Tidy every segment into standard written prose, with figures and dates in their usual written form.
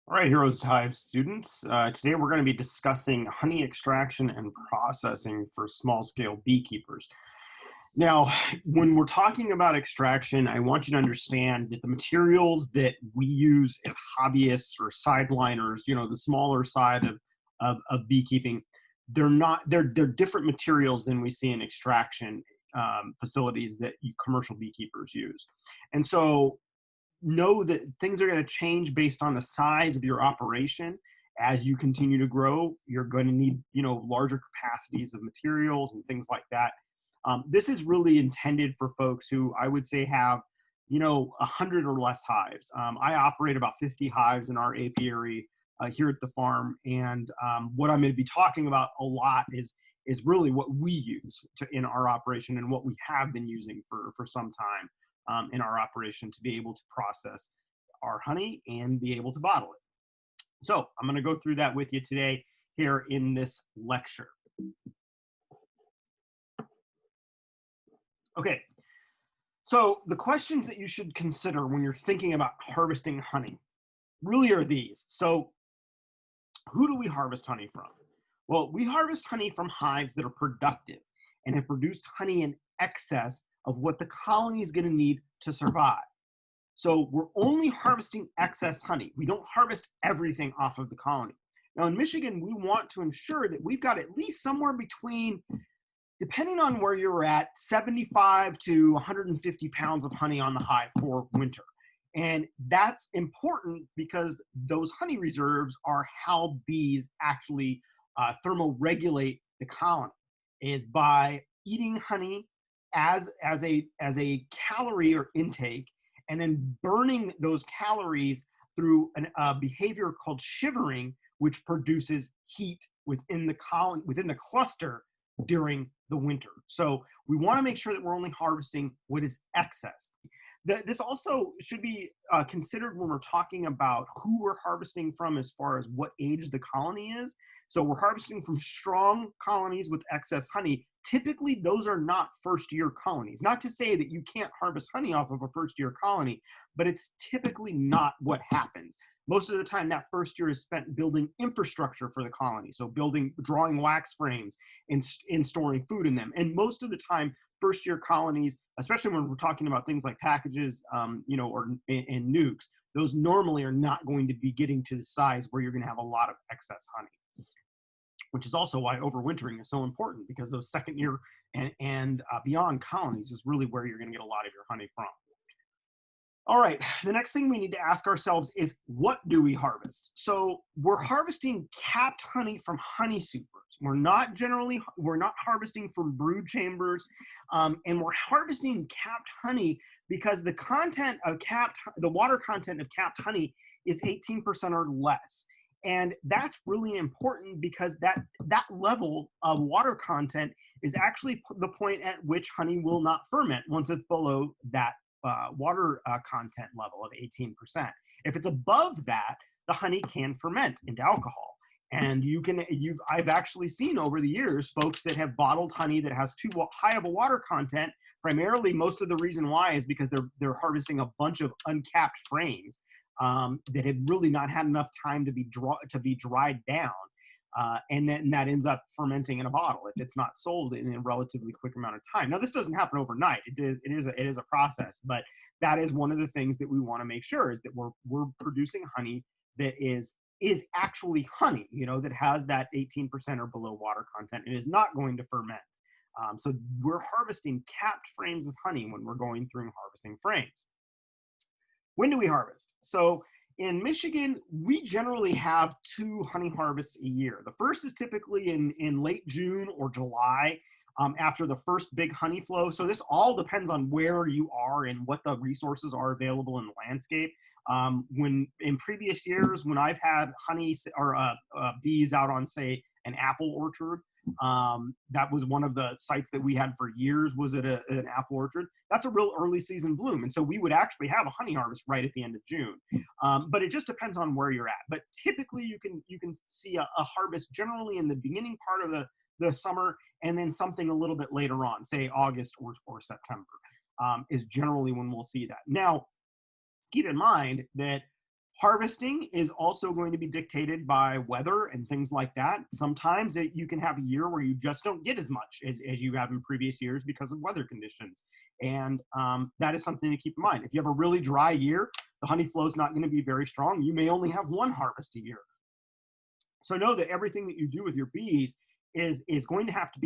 All right, Heroes to Hive students. Today we're going to be discussing honey extraction and processing for small scale beekeepers. Now, when we're talking about extraction, I want you to understand that the materials that we use as hobbyists or sideliners, the smaller side of beekeeping, they're different materials than we see in extraction facilities that commercial beekeepers use. And so know that things are going to change based on the size of your operation. As you continue to grow, you're going to need larger capacities of materials and things like that. This is really intended for folks who I would say have 100 or less hives. I operate about 50 hives in our apiary here at the farm, and what I'm going to be talking about a lot is really what we use in our operation and what we have been using for some time in our operation to be able to process our honey and be able to bottle it. So I'm going to go through that with you today here in this lecture. Okay, so the questions that you should consider when you're thinking about harvesting honey really are these. So who do we harvest honey from? Well, we harvest honey from hives that are productive and have produced honey in excess of what the colony is going to need to survive. So we're only harvesting excess honey. We don't harvest everything off of the colony. Now in Michigan, we want to ensure that we've got at least somewhere between, depending on where you're at, 75 to 150 pounds of honey on the hive for winter. And that's important because those honey reserves are how bees actually thermoregulate the colony, is by eating honey as a calorie or intake, and then burning those calories through a behavior called shivering, which produces heat within the colony, within the cluster during the winter. So we want to make sure that we're only harvesting what is excess. This also should be considered when we're talking about who we're harvesting from as far as what age the colony is. So we're harvesting from strong colonies with excess honey. Typically, those are not first-year colonies. Not to say that you can't harvest honey off of a first-year colony, but it's typically not what happens. Most of the time, that first year is spent building infrastructure for the colony. So drawing wax frames and storing food in them. And most of the time, first-year colonies, especially when we're talking about things like packages, and nukes, those normally are not going to be getting to the size where you're going to have a lot of excess honey, which is also why overwintering is so important, because those second year and beyond colonies is really where you're going to get a lot of your honey from. All right, the next thing we need to ask ourselves is, what do we harvest? So we're harvesting capped honey from honey supers. We're not harvesting from brood chambers, and we're harvesting capped honey because the water content of capped honey is 18% or less. And that's really important because that level of water content is actually the point at which honey will not ferment once it's below that water content level of 18%. If it's above that, the honey can ferment into alcohol. And I've actually seen over the years folks that have bottled honey that has too high of a water content. Primarily, most of the reason why is because they're harvesting a bunch of uncapped frames that have really not had enough time to be dried down. And then that ends up fermenting in a bottle if it's not sold in a relatively quick amount of time. Now, this doesn't happen overnight. It is a process, but that is one of the things that we want to make sure is that we're producing honey that is actually honey, that has that 18% or below water content and is not going to ferment. So we're harvesting capped frames of honey when we're going through and harvesting frames. When do we harvest? So in Michigan, we generally have 2 honey harvests a year. The first is typically in late June or July, after the first big honey flow. So this all depends on where you are and what the resources are available in the landscape. When in previous years, when I've had honey or bees out on, say, an apple orchard, that was one of the sites that we had for years, was at an apple orchard. That's a real early season bloom. And so we would actually have a honey harvest right at the end of June. But it just depends on where you're at. But typically you can see a harvest generally in the beginning part of the summer, and then something a little bit later on, say August or September, is generally when we'll see that. Now, keep in mind that Harvesting is also going to be dictated by weather and things like that. Sometimes you can have a year where you just don't get as much as you have in previous years because of weather conditions. And that is something to keep in mind. If you have a really dry year, the honey flow is not going to be very strong. You may only have one harvest a year. So know that everything that you do with your bees is going to have to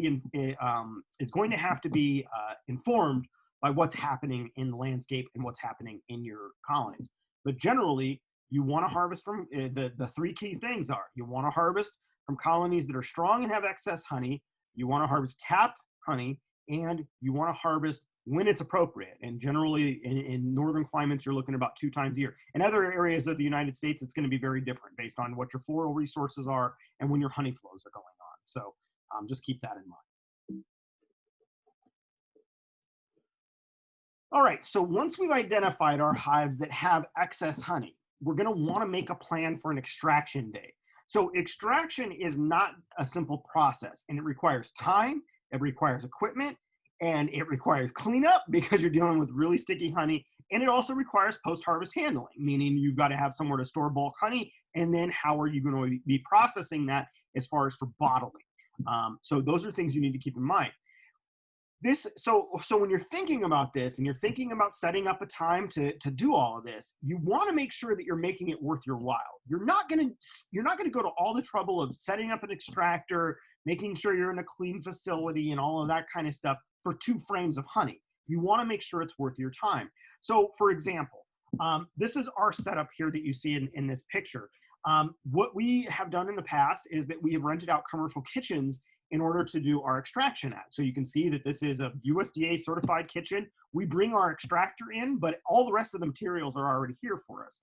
be informed by what's happening in the landscape and what's happening in your colonies. But generally, you want to harvest from the three key things are: you want to harvest from colonies that are strong and have excess honey, you want to harvest capped honey, and you want to harvest when it's appropriate. And generally in northern climates, you're looking about 2 times a year. In other areas of the United States, it's going to be very different based on what your floral resources are and when your honey flows are going on. So just keep that in mind. All right, so once we've identified our hives that have excess honey, we're going to want to make a plan for an extraction day. So extraction is not a simple process, and it requires time, it requires equipment, and it requires cleanup because you're dealing with really sticky honey, and it also requires post-harvest handling, meaning you've got to have somewhere to store bulk honey, and then how are you going to be processing that as far as for bottling. So those are things you need to keep in mind. So when you're thinking about this and you're thinking about setting up a time to do all of this, you want to make sure that you're making it worth your while. You're not going to go to all the trouble of setting up an extractor, making sure you're in a clean facility and all of that kind of stuff for 2 frames of honey. You want to make sure it's worth your time. So for example, this is our setup here that you see in this picture. What we have done in the past is that we have rented out commercial kitchens in order to do our extraction at. So you can see that this is a USDA certified kitchen. We bring our extractor in, but all the rest of the materials are already here for us.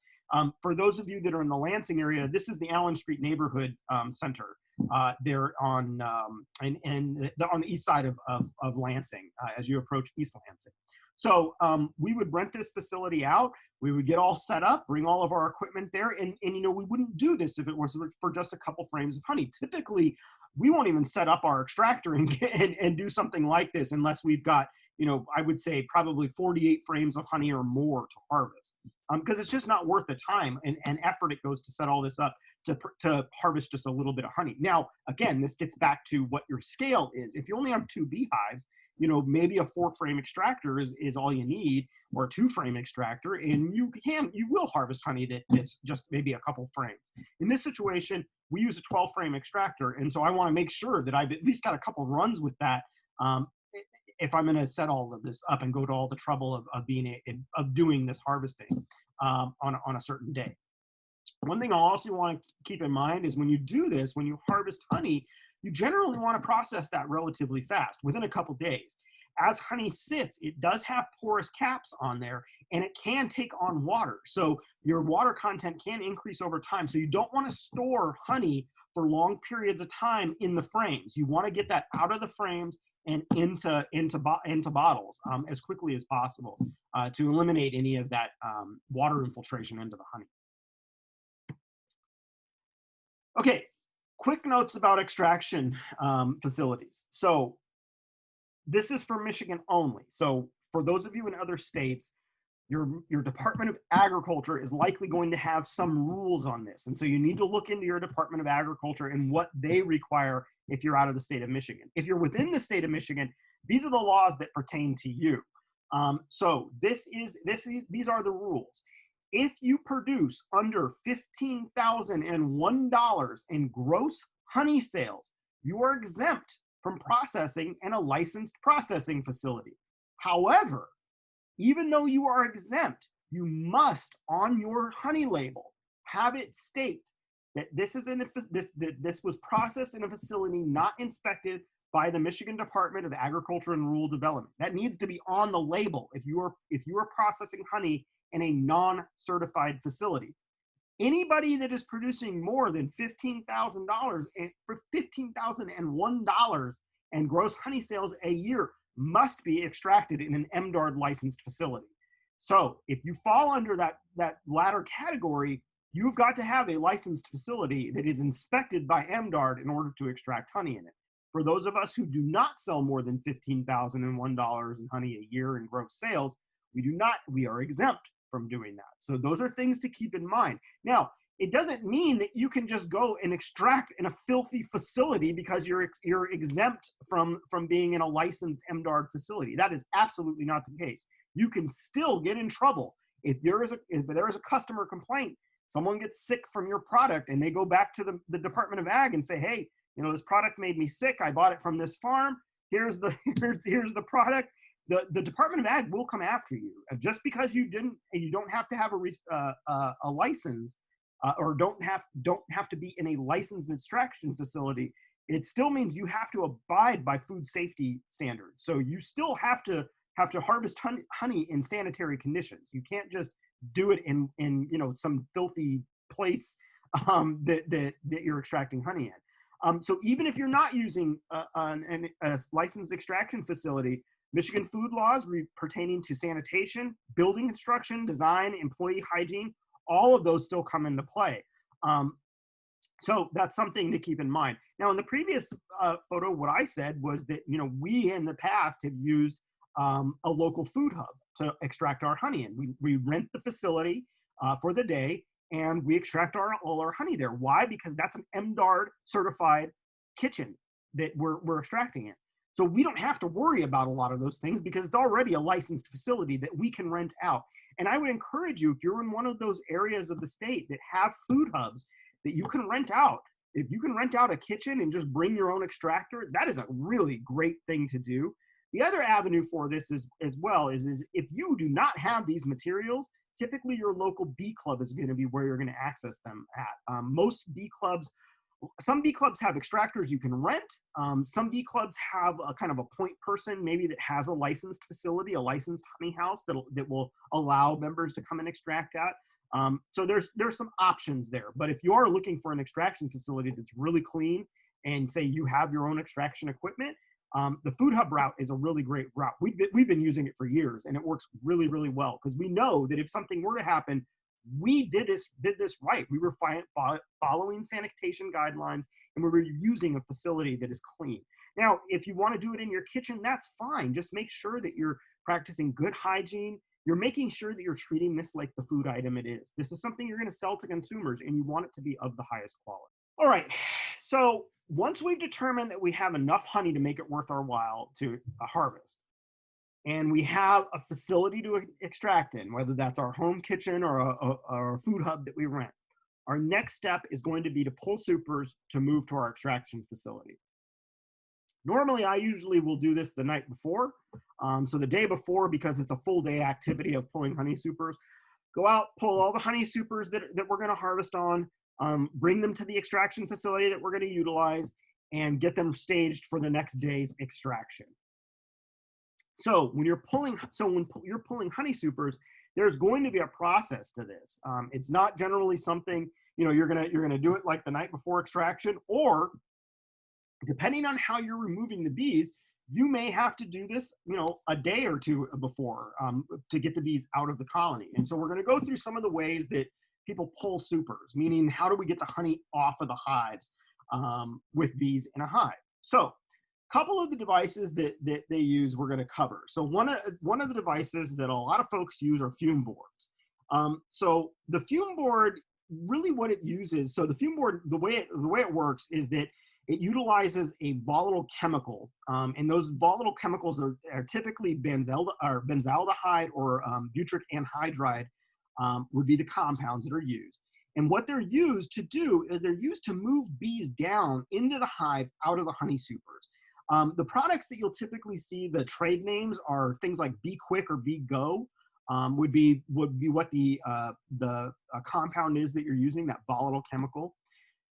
For those of you that are in the Lansing area, this is the Allen Street Neighborhood Center. They're on on the east side of Lansing as you approach East Lansing. So we would rent this facility out. We would get all set up, bring all of our equipment there, and we wouldn't do this if it was for just a couple frames of honey. Typically, we won't even set up our extractor and do something like this unless we've got, I would say probably 48 frames of honey or more to harvest, because it's just not worth the time and effort it goes to set all this up to harvest just a little bit of honey. Now, again, this gets back to what your scale is. If you only have 2 beehives, maybe a 4-frame extractor is all you need, or a 2-frame extractor, and you will harvest honey that's just maybe a couple frames. In this situation, we use a 12-frame extractor, and so I want to make sure that I've at least got a couple runs with that if I'm going to set all of this up and go to all the trouble of doing this harvesting on a certain day. One thing I also want to keep in mind is when you do this, when you harvest honey, you generally want to process that relatively fast, within a couple days. As honey sits, it does have porous caps on there, and it can take on water. So your water content can increase over time. So you don't want to store honey for long periods of time in the frames. You want to get that out of the frames and into bottles as quickly as possible to eliminate any of that water infiltration into the honey. Okay, quick notes about extraction facilities. So this is for Michigan only. So for those of you in other states, your Department of Agriculture is likely going to have some rules on this. And so you need to look into your Department of Agriculture and what they require if you're out of the state of Michigan. If you're within the state of Michigan, these are the laws that pertain to you. So these are the rules. If you produce under $15,001 in gross honey sales, you are exempt from processing in a licensed processing facility. However, even though you are exempt, you must, on your honey label, have it state that this was processed in a facility not inspected by the Michigan Department of Agriculture and Rural Development. That needs to be on the label if you are processing honey in a non-certified facility. Anybody that is producing more than $15,001 in gross honey sales a year must be extracted in an MDARD licensed facility. So if you fall under that latter category, you've got to have a licensed facility that is inspected by MDARD in order to extract honey in it. For those of us who do not sell more than $15,001 in honey a year in gross sales, we are exempt from doing that. So those are things to keep in mind. Now, it doesn't mean that you can just go and extract in a filthy facility because you're exempt from being in a licensed MDARD facility. That is absolutely not the case. You can still get in trouble if there is a customer complaint. Someone gets sick from your product and they go back to the Department of Ag and say, hey, this product made me sick. I bought it from this farm. Here's the product. The Department of Ag will come after you just because you don't have to have a license or don't have to be in a licensed extraction facility. It still means you have to abide by food safety standards. So you still have to harvest honey in sanitary conditions. You can't just do it in some filthy place that you're extracting honey in. So even if you're not using a licensed extraction facility, Michigan food laws pertaining to sanitation, building construction, design, employee hygiene, all of those still come into play. So that's something to keep in mind. Now, in the previous photo, what I said was that, we in the past have used a local food hub to extract our honey in. We rent the facility for the day and we extract all our honey there. Why? Because that's an MDARD certified kitchen that we're extracting in. So we don't have to worry about a lot of those things because it's already a licensed facility that we can rent out. And I would encourage you, if you're in one of those areas of the state that have food hubs that you can rent out, if you can rent out a kitchen and just bring your own extractor, that is a really great thing to do. The other avenue for this is if you do not have these materials, typically your local bee club is going to be where you're going to access them at. Some bee clubs have extractors you can rent. Some bee clubs have a kind of a point person, maybe that has a licensed facility, a licensed honey house that will allow members to come and extract at. So there's some options there. But if you are looking for an extraction facility that's really clean and say you have your own extraction equipment, the food hub route is a really great route. We've been using it for years and it works really, really well because we know that if something were to happen, we did this right. We were following sanitation guidelines and we were using a facility that is clean. Now, if you want to do it in your kitchen, that's fine. Just make sure that you're practicing good hygiene. You're making sure that you're treating this like the food item it is. This is something you're going to sell to consumers and you want it to be of the highest quality. All right, so once we've determined that we have enough honey to make it worth our while to harvest, and we have a facility to extract in, whether that's our home kitchen or a food hub that we rent, our next step is going to be to pull supers to move to our extraction facility. Normally, I usually will do this the night before. So the day before, because it's a full day activity of pulling honey supers, go out, pull all the honey supers that we're going to harvest on, bring them to the extraction facility that we're going to utilize, and get them staged for the next day's extraction. So when you're pulling honey supers, there's going to be a process to this. It's not generally something you're gonna do it like the night before extraction, or depending on how you're removing the bees, you may have to do this a day or two before to get the bees out of the colony. And so we're going to go through some of the ways that people pull supers, meaning how do we get the honey off of the hives with bees in a hive. So couple of the devices that they use we're going to cover. So one of the devices that a lot of folks use are fume boards. So the fume board, really what it uses, so the fume board, the way it works is that it utilizes a volatile chemical, and those volatile chemicals are typically benzaldehyde or butyric anhydride would be the compounds that are used. And what they're used to do is they're used to move bees down into the hive out of the honey supers. The products that you'll typically see, the trade names are things like Bee Quick or Bee Go, would be what the compound is that you're using, that volatile chemical.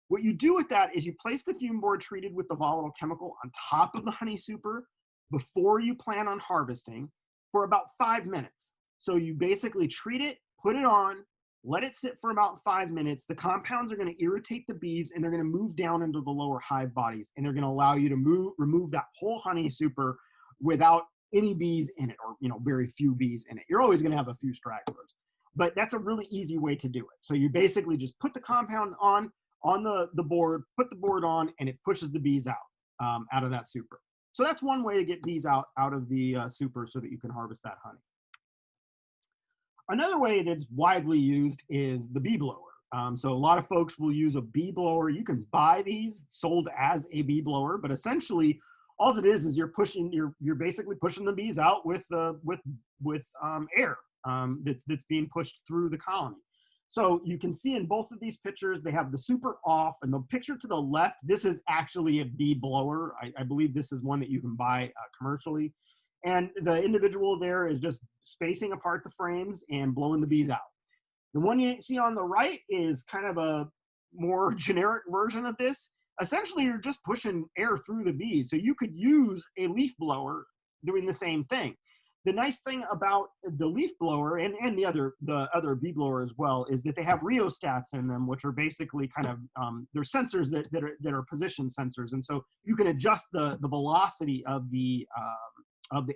What you do with that is you place the fume board treated with the volatile chemical on top of the honey super before you plan on harvesting for about 5 minutes. So you basically treat it, put it on, let it sit for about 5 minutes. The compounds are going to irritate the bees and they're going to move down into the lower hive bodies, and they're going to allow you to remove that whole honey super without any bees in it, or very few bees in it. You're always going to have a few stragglers, but that's a really easy way to do it. So you basically just put the compound on the board, put the board on, and it pushes the bees out of that super. So that's one way to get bees out of the super so that you can harvest that honey. Another way that's widely used is the bee blower. So a lot of folks will use a bee blower. You can buy these sold as a bee blower, but essentially, all it is you're basically pushing the bees out with air that's being pushed through the colony. So you can see in both of these pictures, they have the super off, and the picture to the left, this is actually a bee blower. I believe this is one that you can buy commercially. And the individual there is just spacing apart the frames and blowing the bees out. The one you see on the right is kind of a more generic version of this. Essentially, you're just pushing air through the bees. So you could use a leaf blower doing the same thing. The nice thing about the leaf blower and the other bee blower as well is that they have rheostats in them, which are basically kind of they're sensors that are position sensors, and so you can adjust the velocity of the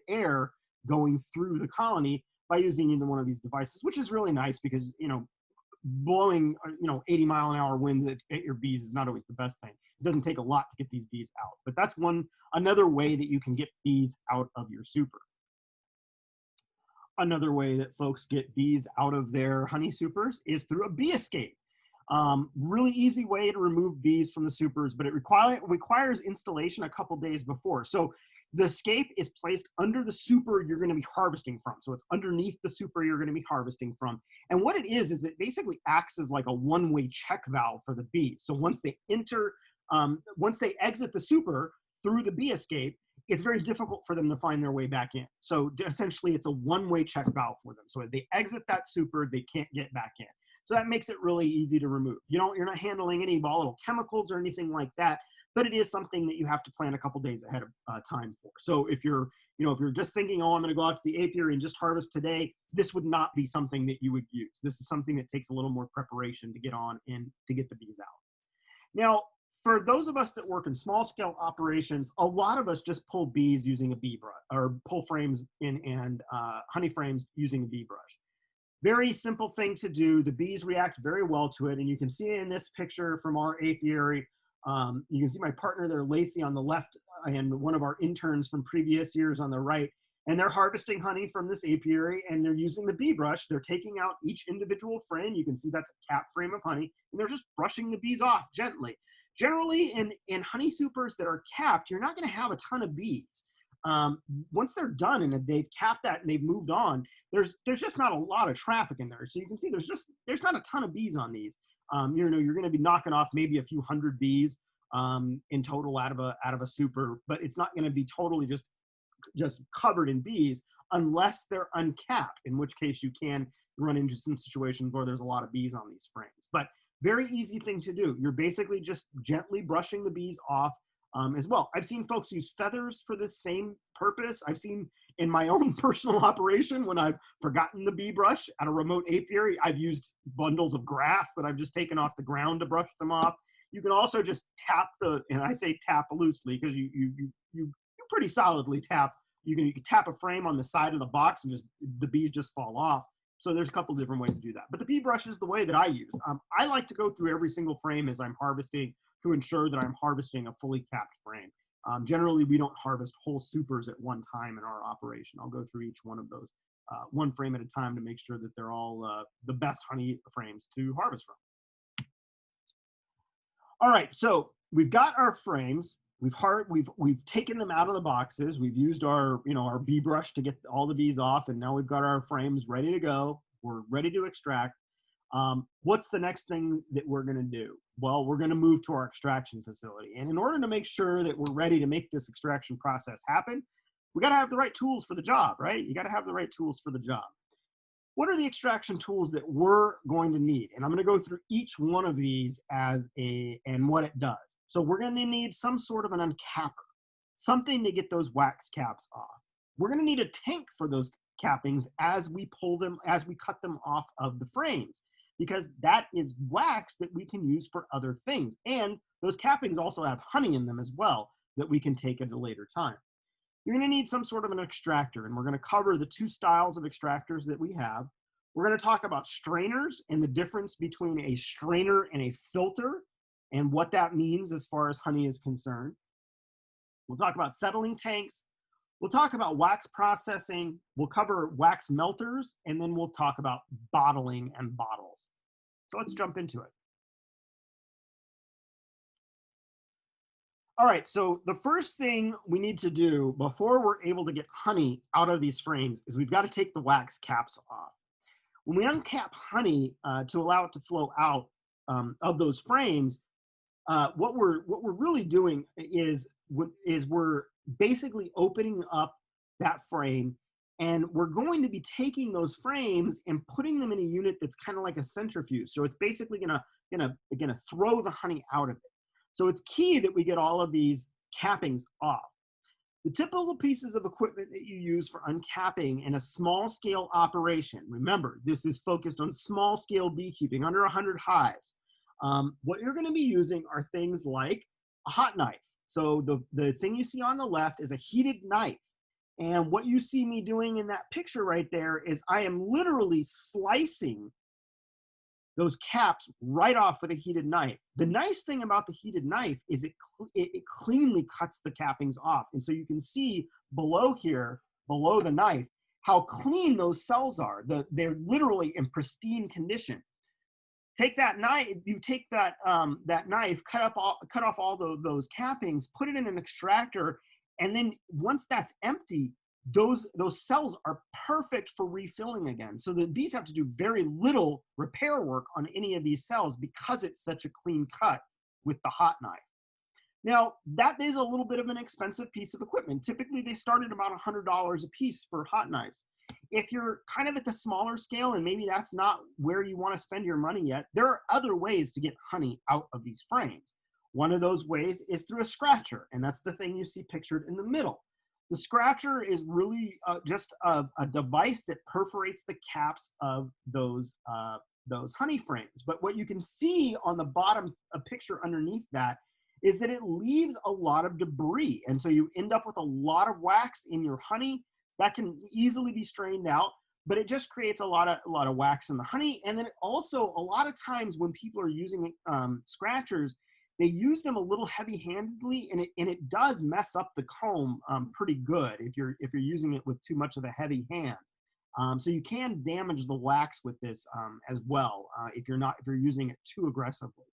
air going through the colony by using either one of these devices, which is really nice because, blowing 80-mile-an-hour winds at your bees is not always the best thing. It doesn't take a lot to get these bees out, but that's another way that you can get bees out of your super. Another way that folks get bees out of their honey supers is through a bee escape. Really easy way to remove bees from the supers, but it requires installation a couple days before. So the escape is placed under the super you're going to be harvesting from. So it's underneath the super you're going to be harvesting from. And what it is it basically acts as like a one-way check valve for the bees. So once they exit the super through the bee escape, it's very difficult for them to find their way back in. So essentially it's a one-way check valve for them. So as they exit that super, they can't get back in. So that makes it really easy to remove. You're not handling any volatile chemicals or anything like that, but it is something that you have to plan a couple days ahead of time for. So if you're just thinking, oh, I'm going to go out to the apiary and just harvest today, this would not be something that you would use. This is something that takes a little more preparation to get on and to get the bees out. Now, for those of us that work in small scale operations, a lot of us just pull bees using a bee brush, or pull frames and honey frames using a bee brush. Very simple thing to do. The bees react very well to it. And you can see in this picture from our apiary, you can see my partner there, Lacey, on the left, and one of our interns from previous years on the right. And they're harvesting honey from this apiary, and they're using the bee brush. They're taking out each individual frame. You can see that's a cap frame of honey, and they're just brushing the bees off gently. Generally, in honey supers that are capped, you're not going to have a ton of bees. Once they're done and they've capped that and they've moved on, there's just not a lot of traffic in there. So you can see there's not a ton of bees on these. You're going to be knocking off maybe a few hundred bees in total out of a super, but it's not going to be totally just covered in bees unless they're uncapped, in which case you can run into some situations where there's a lot of bees on these frames. But very easy thing to do. You're basically just gently brushing the bees off as well. I've seen folks use feathers for the same purpose. I've seen in my own personal operation when I've forgotten the bee brush at a remote apiary, I've used bundles of grass that I've just taken off the ground to brush them off. You can also just tap and I say tap loosely because you pretty solidly tap. You can tap a frame on the side of the box and the bees just fall off. So there's a couple different ways to do that. But the bee brush is the way that I use. I like to go through every single frame as I'm harvesting to ensure that I'm harvesting a fully capped frame. Generally, we don't harvest whole supers at one time in our operation. I'll go through each one of those one frame at a time to make sure that they're all the best honey frames to harvest from. All right, so we've got our frames. We've taken them out of the boxes. We've used our bee brush to get all the bees off, and now we've got our frames ready to go. We're ready to extract. What's the next thing that we're going to do? Well, we're going to move to our extraction facility, and in order to make sure that we're ready to make this extraction process happen, we got to have the right tools for the job, right? You got to have the right tools for the job. What are the extraction tools that we're going to need? And I'm going to go through each one of these and what it does. So we're going to need some sort of an uncapper, something to get those wax caps off. We're going to need a tank for those cappings as we cut them off of the frames, because that is wax that we can use for other things. And those cappings also have honey in them as well that we can take at a later time. You're going to need some sort of an extractor, and we're going to cover the two styles of extractors that we have. We're going to talk about strainers and the difference between a strainer and a filter and what that means as far as honey is concerned. We'll talk about settling tanks. We'll talk about wax processing, we'll cover wax melters, and then we'll talk about bottling and bottles. So let's jump into it. All right, so the first thing we need to do before we're able to get honey out of these frames is we've got to take the wax caps off. When we uncap honey to allow it to flow out of those frames, what we're really doing is we're basically opening up that frame, and we're going to be taking those frames and putting them in a unit that's kind of like a centrifuge. So it's basically gonna throw the honey out of it. So it's key that we get all of these cappings off. The typical pieces of equipment that you use for uncapping in a small scale operation, remember, this is focused on small scale beekeeping, under 100 hives. What you're going to be using are things like a hot knife. So the thing you see on the left is a heated knife. And what you see me doing in that picture right there is I am literally slicing those caps right off with a heated knife. The nice thing about the heated knife is it cleanly cuts the cappings off. And so you can see below here, below the knife, how clean those cells are. They're literally in pristine condition. Take that knife, you take that knife, cut off all those cappings, put it in an extractor, and then once that's empty, those cells are perfect for refilling again. So the bees have to do very little repair work on any of these cells because it's such a clean cut with the hot knife. Now, that is a little bit of an expensive piece of equipment. Typically, they start at about $100 a piece for hot knives. If you're kind of at the smaller scale and maybe that's not where you want to spend your money yet, there are other ways to get honey out of these frames. One of those ways is through a scratcher, and that's the thing you see pictured in the middle. The scratcher is really just a device that perforates the caps of those honey frames. But what you can see on the bottom, a picture underneath that, is that it leaves a lot of debris. And so you end up with a lot of wax in your honey that can easily be strained out, but it just creates a lot of wax in the honey. And then also, a lot of times when people are using scratchers, they use them a little heavy-handedly, and it does mess up the comb pretty good if you're using it with too much of a heavy hand. So you can damage the wax with this as well if you're using it too aggressively.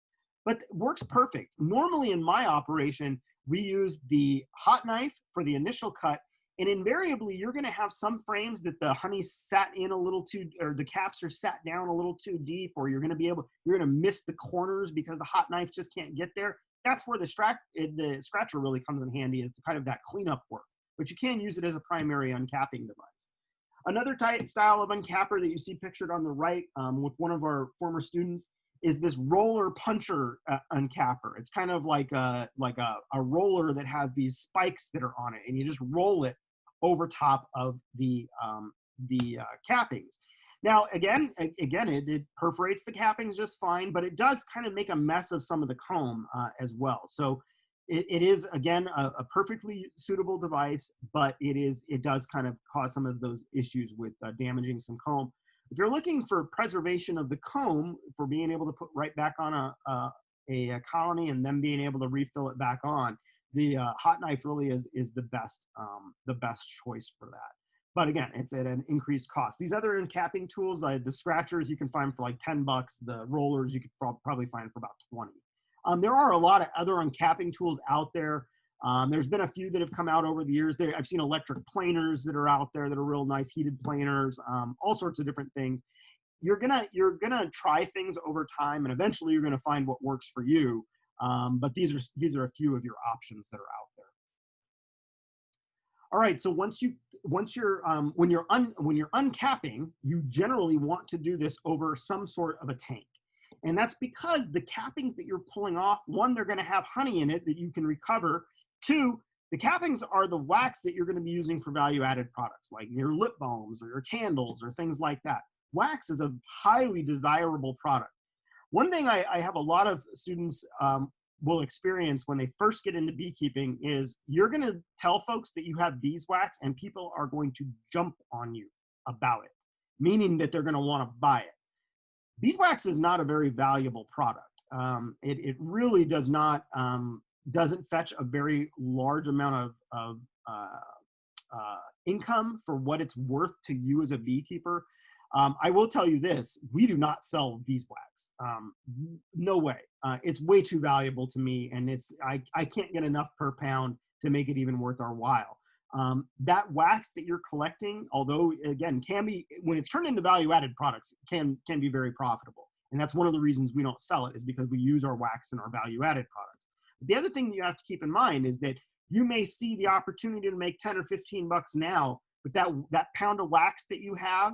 But it works perfect. Normally in my operation, we use the hot knife for the initial cut, and invariably you're going to have some frames that the honey sat in a little too, or the caps are sat down a little too deep, or you're going to miss the corners because the hot knife just can't get there. That's where the scratcher really comes in handy, is to kind of that cleanup work. But you can use it as a primary uncapping device. Another style of uncapper that you see pictured on the right with one of our former students is this roller puncher uncapper. It's kind of like a roller that has these spikes that are on it, and you just roll it over top of the cappings. Now, again, it perforates the cappings just fine, but it does kind of make a mess of some of the comb as well. So it is, again, a perfectly suitable device, but it does kind of cause some of those issues with damaging some comb. If you're looking for preservation of the comb, for being able to put right back on a colony and then being able to refill it back on, the hot knife really is the best choice for that. But again, it's at an increased cost. These other uncapping tools, like the scratchers, you can find for like $10. The rollers you could probably find for about 20. There are a lot of other uncapping tools out there. There's been a few that have come out over the years. I've seen electric planers that are out there that are real nice, heated planers, all sorts of different things. You're gonna try things over time, and eventually you're gonna find what works for you. But these are a few of your options that are out there. All right, so when you're uncapping, you generally want to do this over some sort of a tank. And that's because the cappings that you're pulling off, one, they're going to have honey in it that you can recover. Two, the cappings are the wax that you're going to be using for value-added products, like your lip balms or your candles or things like that. Wax is a highly desirable product. One thing I have a lot of students will experience when they first get into beekeeping is you're going to tell folks that you have beeswax, and people are going to jump on you about it, meaning that they're going to want to buy it. Beeswax is not a very valuable product. It really doesn't fetch a very large amount of income for what it's worth to you as a beekeeper. I will tell you this, we do not sell beeswax. No way. It's way too valuable to me, and I can't get enough per pound to make it even worth our while. That wax that you're collecting, although again, can be, when it's turned into value-added products, can be very profitable. And that's one of the reasons we don't sell it, is because we use our wax in our value-added products. But the other thing that you have to keep in mind is that you may see the opportunity to make 10 or 15 bucks now, but that pound of wax that you have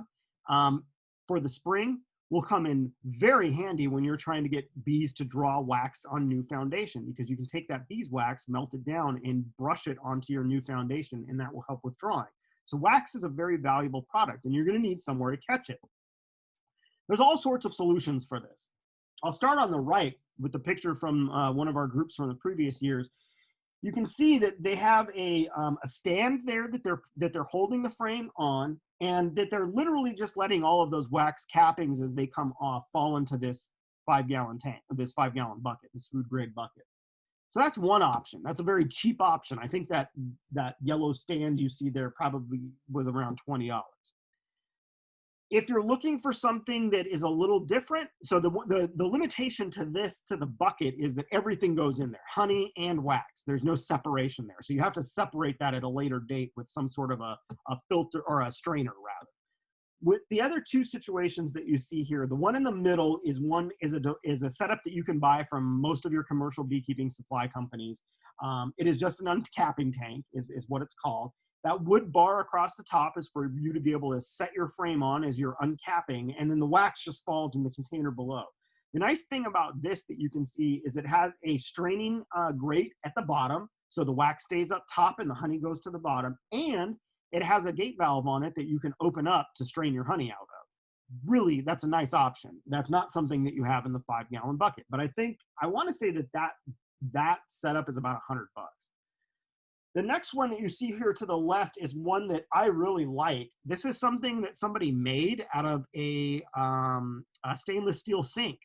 for the spring will come in very handy when you're trying to get bees to draw wax on new foundation, because you can take that beeswax, melt it down, and brush it onto your new foundation, and that will help with drawing. So wax is a very valuable product, and you're going to need somewhere to catch it. There's all sorts of solutions for this. I'll start on the right with the picture from one of our groups from the previous years. You can see that they have a stand there that they're holding the frame on, and that they're literally just letting all of those wax cappings as they come off fall into this 5-gallon tank, this 5-gallon bucket, this food grade bucket. So that's one option. That's a very cheap option. I think that yellow stand you see there probably was around $20. If you're looking for something that is a little different, so the limitation to the bucket is that everything goes in there, honey and wax. There's no separation there. So you have to separate that at a later date with some sort of a filter, or a strainer rather. With the other two situations that you see here, the one in the middle is a setup that you can buy from most of your commercial beekeeping supply companies. It is just an uncapping tank is what it's called. That wood bar across the top is for you to be able to set your frame on as you're uncapping, and then the wax just falls in the container below. The nice thing about this that you can see is it has a straining grate at the bottom, so the wax stays up top and the honey goes to the bottom, and it has a gate valve on it that you can open up to strain your honey out of. Really, that's a nice option. That's not something that you have in the 5-gallon bucket, but I want to say that setup is about $100. The next one that you see here to the left is one that I really like. This is something that somebody made out of a stainless steel sink.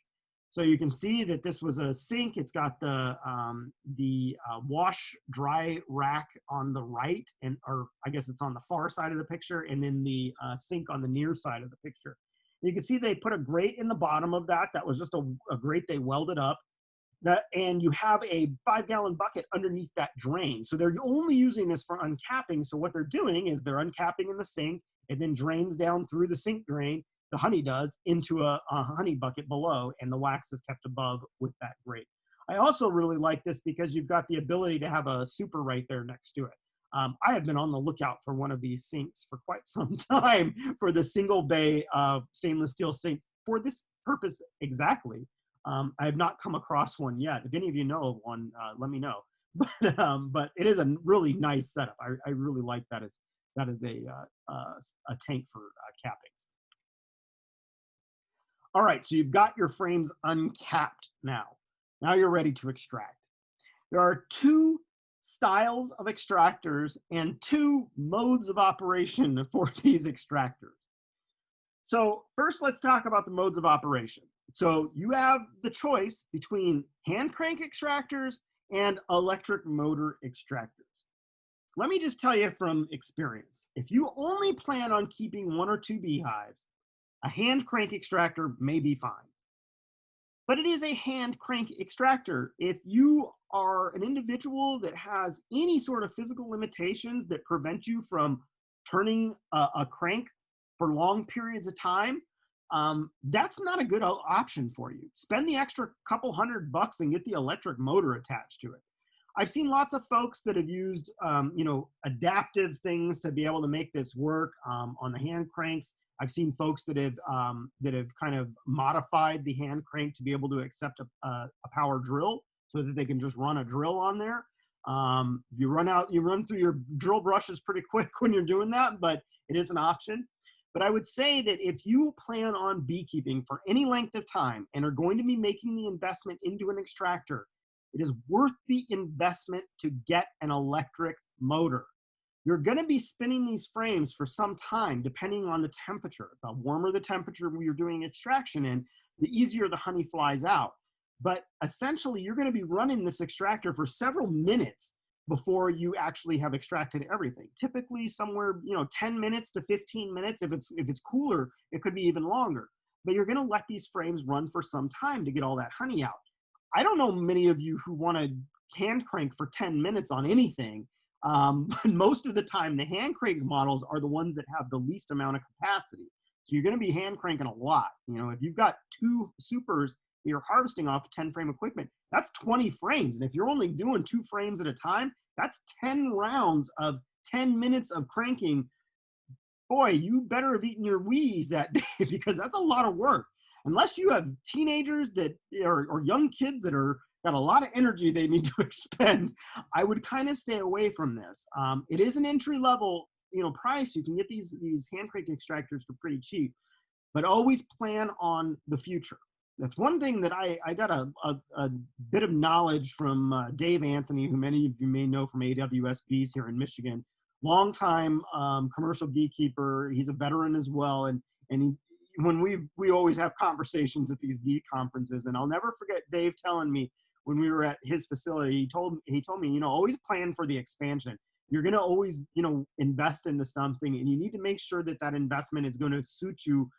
So you can see that this was a sink. It's got the wash dry rack on the right, or I guess it's on the far side of the picture, and then the sink on the near side of the picture. You can see they put a grate in the bottom of that. That was just a grate they welded up. And you have a 5-gallon bucket underneath that drain. So they're only using this for uncapping. So what they're doing is they're uncapping in the sink. It then drains down through the sink drain, the honey does, into a honey bucket below, and the wax is kept above with that grate. I also really like this because you've got the ability to have a super right there next to it. I have been on the lookout for one of these sinks for quite some time, for the single bay stainless steel sink for this purpose exactly. I have not come across one yet. If any of you know of one, let me know. But it is a really nice setup. I really like that as a tank for cappings. All right, so you've got your frames uncapped now. Now you're ready to extract. There are two styles of extractors and two modes of operation for these extractors. So first, let's talk about the modes of operation. So you have the choice between hand crank extractors and electric motor extractors. Let me just tell you from experience, if you only plan on keeping 1 or 2 beehives, a hand crank extractor may be fine. But it is a hand crank extractor. If you are an individual that has any sort of physical limitations that prevent you from turning a crank for long periods of time, that's not a good option for you. Spend the extra couple $100 and get the electric motor attached to it. I've seen lots of folks that have used, adaptive things to be able to make this work on the hand cranks. I've seen folks that have kind of modified the hand crank to be able to accept a power drill so that they can just run a drill on there. You run through your drill brushes pretty quick when you're doing that, but it is an option. But I would say that if you plan on beekeeping for any length of time and are going to be making the investment into an extractor, it is worth the investment to get an electric motor. You're going to be spinning these frames for some time, depending on the temperature. The warmer the temperature you're doing extraction in, the easier the honey flies out. But essentially, you're going to be running this extractor for several minutes before you actually have extracted everything. Typically somewhere, 10 minutes to 15 minutes. If it's cooler, it could be even longer. But you're going to let these frames run for some time to get all that honey out. I don't know many of you who want to hand crank for 10 minutes on anything. But most of the time, the hand crank models are the ones that have the least amount of capacity. So you're going to be hand cranking a lot. If you've got two supers that you're harvesting off 10 frame equipment, that's 20 frames. And if you're only doing 2 frames at a time, that's 10 rounds of 10 minutes of cranking. Boy, you better have eaten your Wheaties that day because that's a lot of work. Unless you have teenagers that or young kids that are got a lot of energy they need to expend, I would kind of stay away from this. It is an entry level, price. You can get these hand crank extractors for pretty cheap, but always plan on the future. That's one thing that I got a bit of knowledge from Dave Anthony, who many of you may know from AWS Bees here in Michigan. Longtime commercial beekeeper. He's a veteran as well, and when we always have conversations at these bee conferences, and I'll never forget Dave telling me when we were at his facility, he told me, always plan for the expansion. You're going to always, invest into something, and you need to make sure that that investment is going to suit you,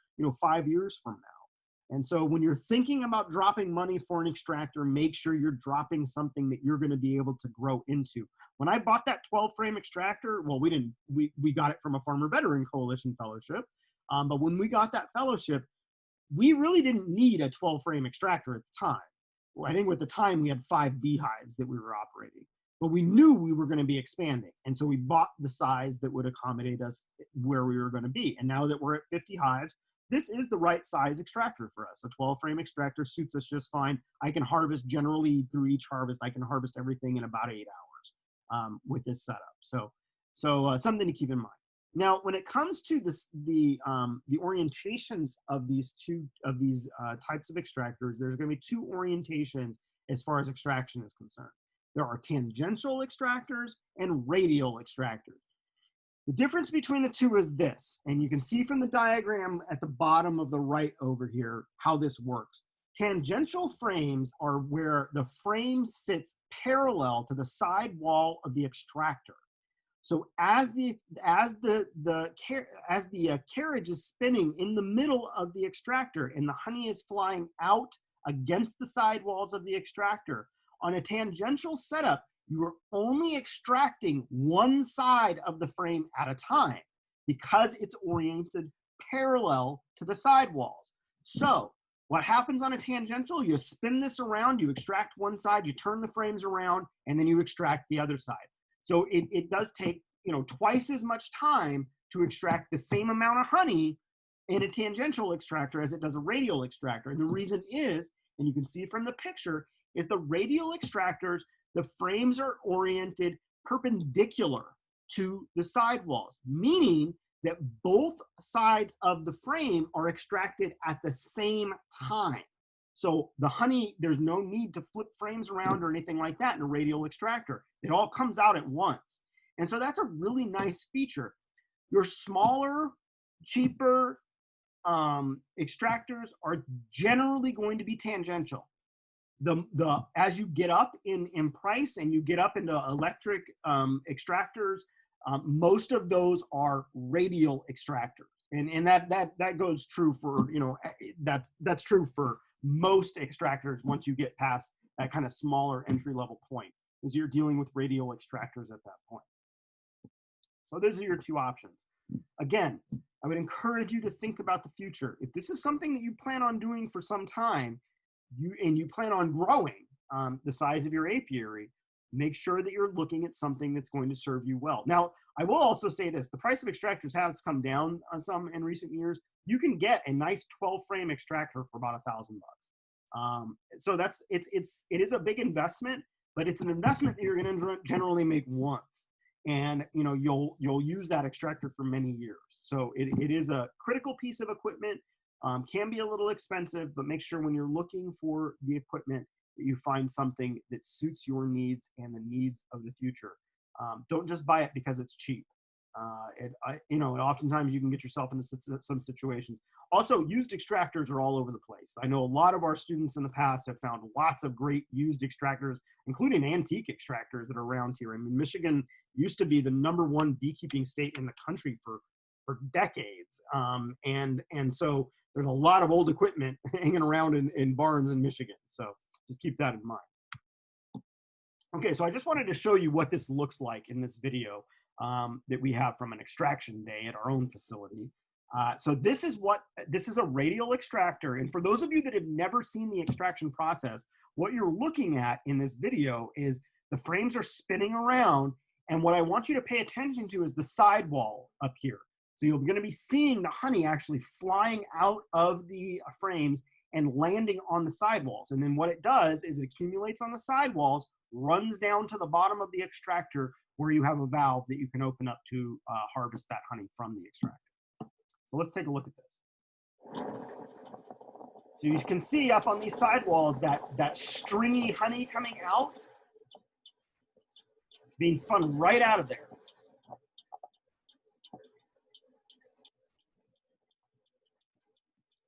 5 years from now. And so when you're thinking about dropping money for an extractor, make sure you're dropping something that you're going to be able to grow into. When I bought that 12 frame extractor, well, we got it from a Farmer Veteran Coalition fellowship. But when we got that fellowship, we really didn't need a 12 frame extractor at the time. Well, I think at the time we had 5 beehives that we were operating, but we knew we were going to be expanding. And so we bought the size that would accommodate us where we were going to be. And now that we're at 50 hives, this is the right size extractor for us. A 12 frame extractor suits us just fine. I can harvest generally through each harvest. I can harvest everything in about 8 hours with this setup. So something to keep in mind. Now, when it comes to the orientations of these types of extractors, there's going to be 2 orientations as far as extraction is concerned. There are tangential extractors and radial extractors. The difference between the 2 is this, and you can see from the diagram at the bottom of the right over here how this works. Tangential frames are where the frame sits parallel to the side wall of the extractor. So as the carriage is spinning in the middle of the extractor and the honey is flying out against the side walls of the extractor, on a tangential setup, you are only extracting one side of the frame at a time because it's oriented parallel to the side walls. So what happens on a tangential? You spin this around, you extract one side, you turn the frames around, and then you extract the other side. So it does take, twice as much time to extract the same amount of honey in a tangential extractor as it does a radial extractor. And the reason is, and you can see from the picture, is the radial extractors, the frames are oriented perpendicular to the sidewalls, meaning that both sides of the frame are extracted at the same time. So the honey, there's no need to flip frames around or anything like that in a radial extractor. It all comes out at once. And so that's a really nice feature. Your smaller, cheaper extractors are generally going to be tangential. As you get up in price and you get up into electric extractors, most of those are radial extractors. And that goes true for, that's true for most extractors once you get past that kind of smaller entry level point, is you're dealing with radial extractors at that point. So those are your 2 options. Again, I would encourage you to think about the future. If this is something that you plan on doing for some time, you plan on growing the size of your apiary, make sure that you're looking at something that's going to serve you well. Now, I will also say this, the price of extractors has come down on some in recent years. You can get a nice 12 frame extractor for about $1,000. So it is a big investment, but it's an investment that you're going to generally make once. And you'll use that extractor for many years. So it is a critical piece of equipment. Can be a little expensive, but make sure when you're looking for the equipment that you find something that suits your needs and the needs of the future. Don't just buy it because it's cheap. You know, and oftentimes you can get yourself into some situations. Also, used extractors are all over the place. I know a lot of our students in the past have found lots of great used extractors, including antique extractors that are around here. I mean, Michigan used to be the #1 beekeeping state in the country for decades. And so there's a lot of old equipment hanging around in barns in Michigan. So just keep that in mind. Okay, so I just wanted to show you what this looks like in this video that we have from an extraction day at our own facility. So this is a radial extractor. And for those of you that have never seen the extraction process, what you're looking at in this video is the frames are spinning around. And what I want you to pay attention to is the sidewall up here. So you're going to be seeing the honey actually flying out of the frames and landing on the sidewalls. And then what it does is it accumulates on the sidewalls, runs down to the bottom of the extractor where you have a valve that you can open up to harvest that honey from the extractor. So let's take a look at this. So you can see up on these sidewalls that stringy honey coming out, being spun right out of there.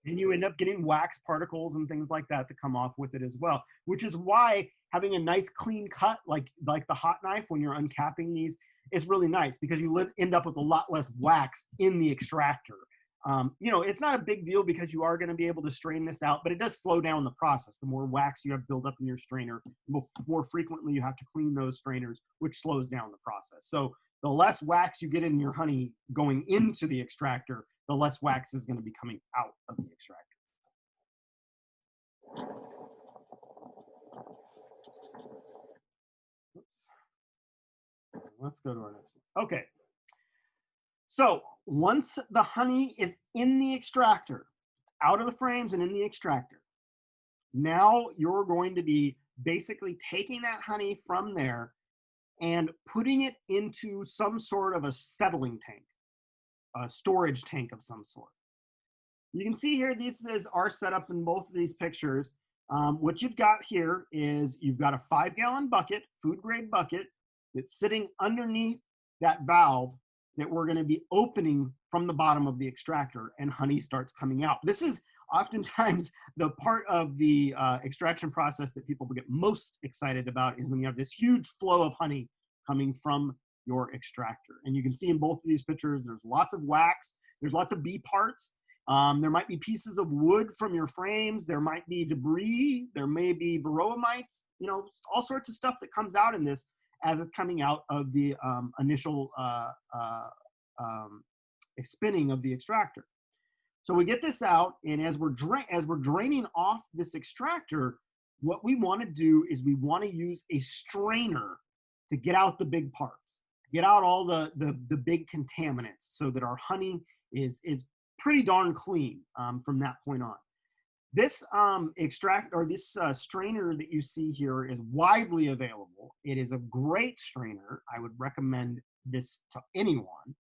And you end up getting wax particles and things like that come off with it as well, which is why having a nice clean cut like the hot knife when you're uncapping these is really nice, because you end up with a lot less wax in the extractor. You know, it's not a big deal because you are going to be able to strain this out, but it does slow down the process. The more wax you have built up in your strainer, the more frequently you have to clean those strainers, which slows down the process. So the less wax you get in your honey going into the extractor, the less wax is going to be coming out of the extractor. Oops. Let's go to our next one. Okay. So once the honey is in the extractor, out of the frames and in the extractor, now you're going to be basically taking that honey from there and putting it into some sort of a settling tank, a storage tank of some sort. You can see here, this is our setup in both of these pictures. What you've got here is you've got a 5-gallon bucket, food grade bucket, that's sitting underneath that valve that we're going to be opening from the bottom of the extractor, and honey starts coming out. This is oftentimes the part of the extraction process that people get most excited about, is when you have this huge flow of honey coming from your extractor. And you can see in both of these pictures, there's lots of wax, there's lots of bee parts. There might be pieces of wood from your frames, there might be debris, there may be varroa mites, you know, all sorts of stuff that comes out in this as it's coming out of the initial spinning of the extractor. So we get this out, and as we're draining off this extractor, what we want to do is we want to use a strainer to get out the big parts, get out all the big contaminants, so that our honey is pretty darn clean from that point on. This strainer that you see here is widely available. It is a great strainer. I would recommend this to anyone.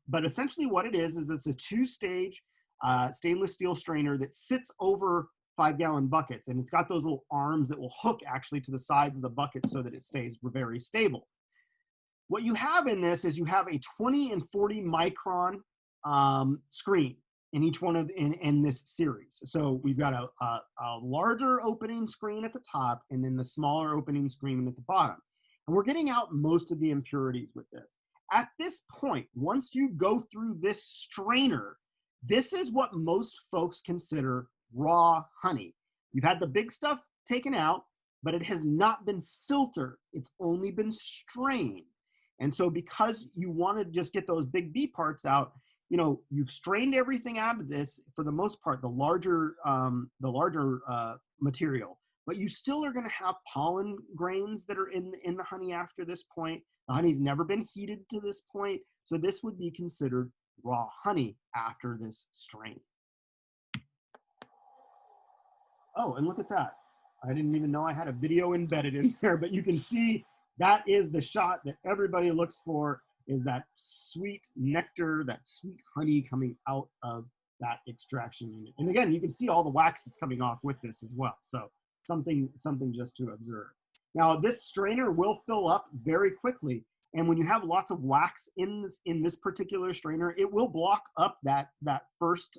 But essentially what it is it's a 2-stage stainless steel strainer that sits over 5-gallon buckets, and it's got those little arms that will hook actually to the sides of the bucket so that it stays very stable. What you have in this is you have a 20 and 40 micron screen in each one of in this series. So we've got a larger opening screen at the top, and then the smaller opening screen at the bottom. And we're getting out most of the impurities with this. At this point, once you go through this strainer, this is what most folks consider raw honey. You've had the big stuff taken out, but it has not been filtered. It's only been strained. And so because you want to just get those big bee parts out, you know, you've strained everything out of this, for the most part, the larger material, but you still are going to have pollen grains that are in the honey after this point. The honey's never been heated to this point, so this would be considered raw honey after this strain. Oh, and look at that. I didn't even know I had a video embedded in there, but you can see that is the shot that everybody looks for, is that sweet nectar, that sweet honey coming out of that extraction unit. And again, you can see all the wax that's coming off with this as well. So something just to observe. Now, this strainer will fill up very quickly. And when you have lots of wax in this particular strainer, it will block up that first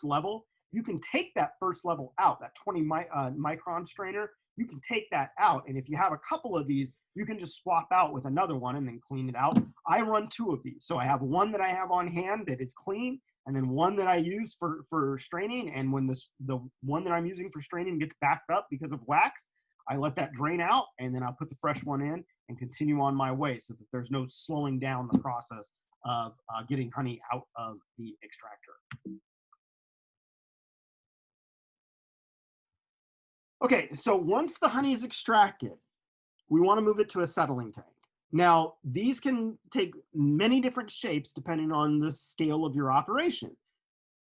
level. You can take that first level out, that 20 micron strainer. You can take that out, and if you have a couple of these, you can just swap out with another one and then clean it out. I run 2 of these, so I have one that I have on hand that is clean, and then one that I use for straining. And when the one that I'm using for straining gets backed up because of wax, I let that drain out, and then I'll put the fresh one in and continue on my way, so that there's no slowing down the process of getting honey out of the extractor. Okay, so once the honey is extracted, we want to move it to a settling tank. Now, these can take many different shapes depending on the scale of your operation.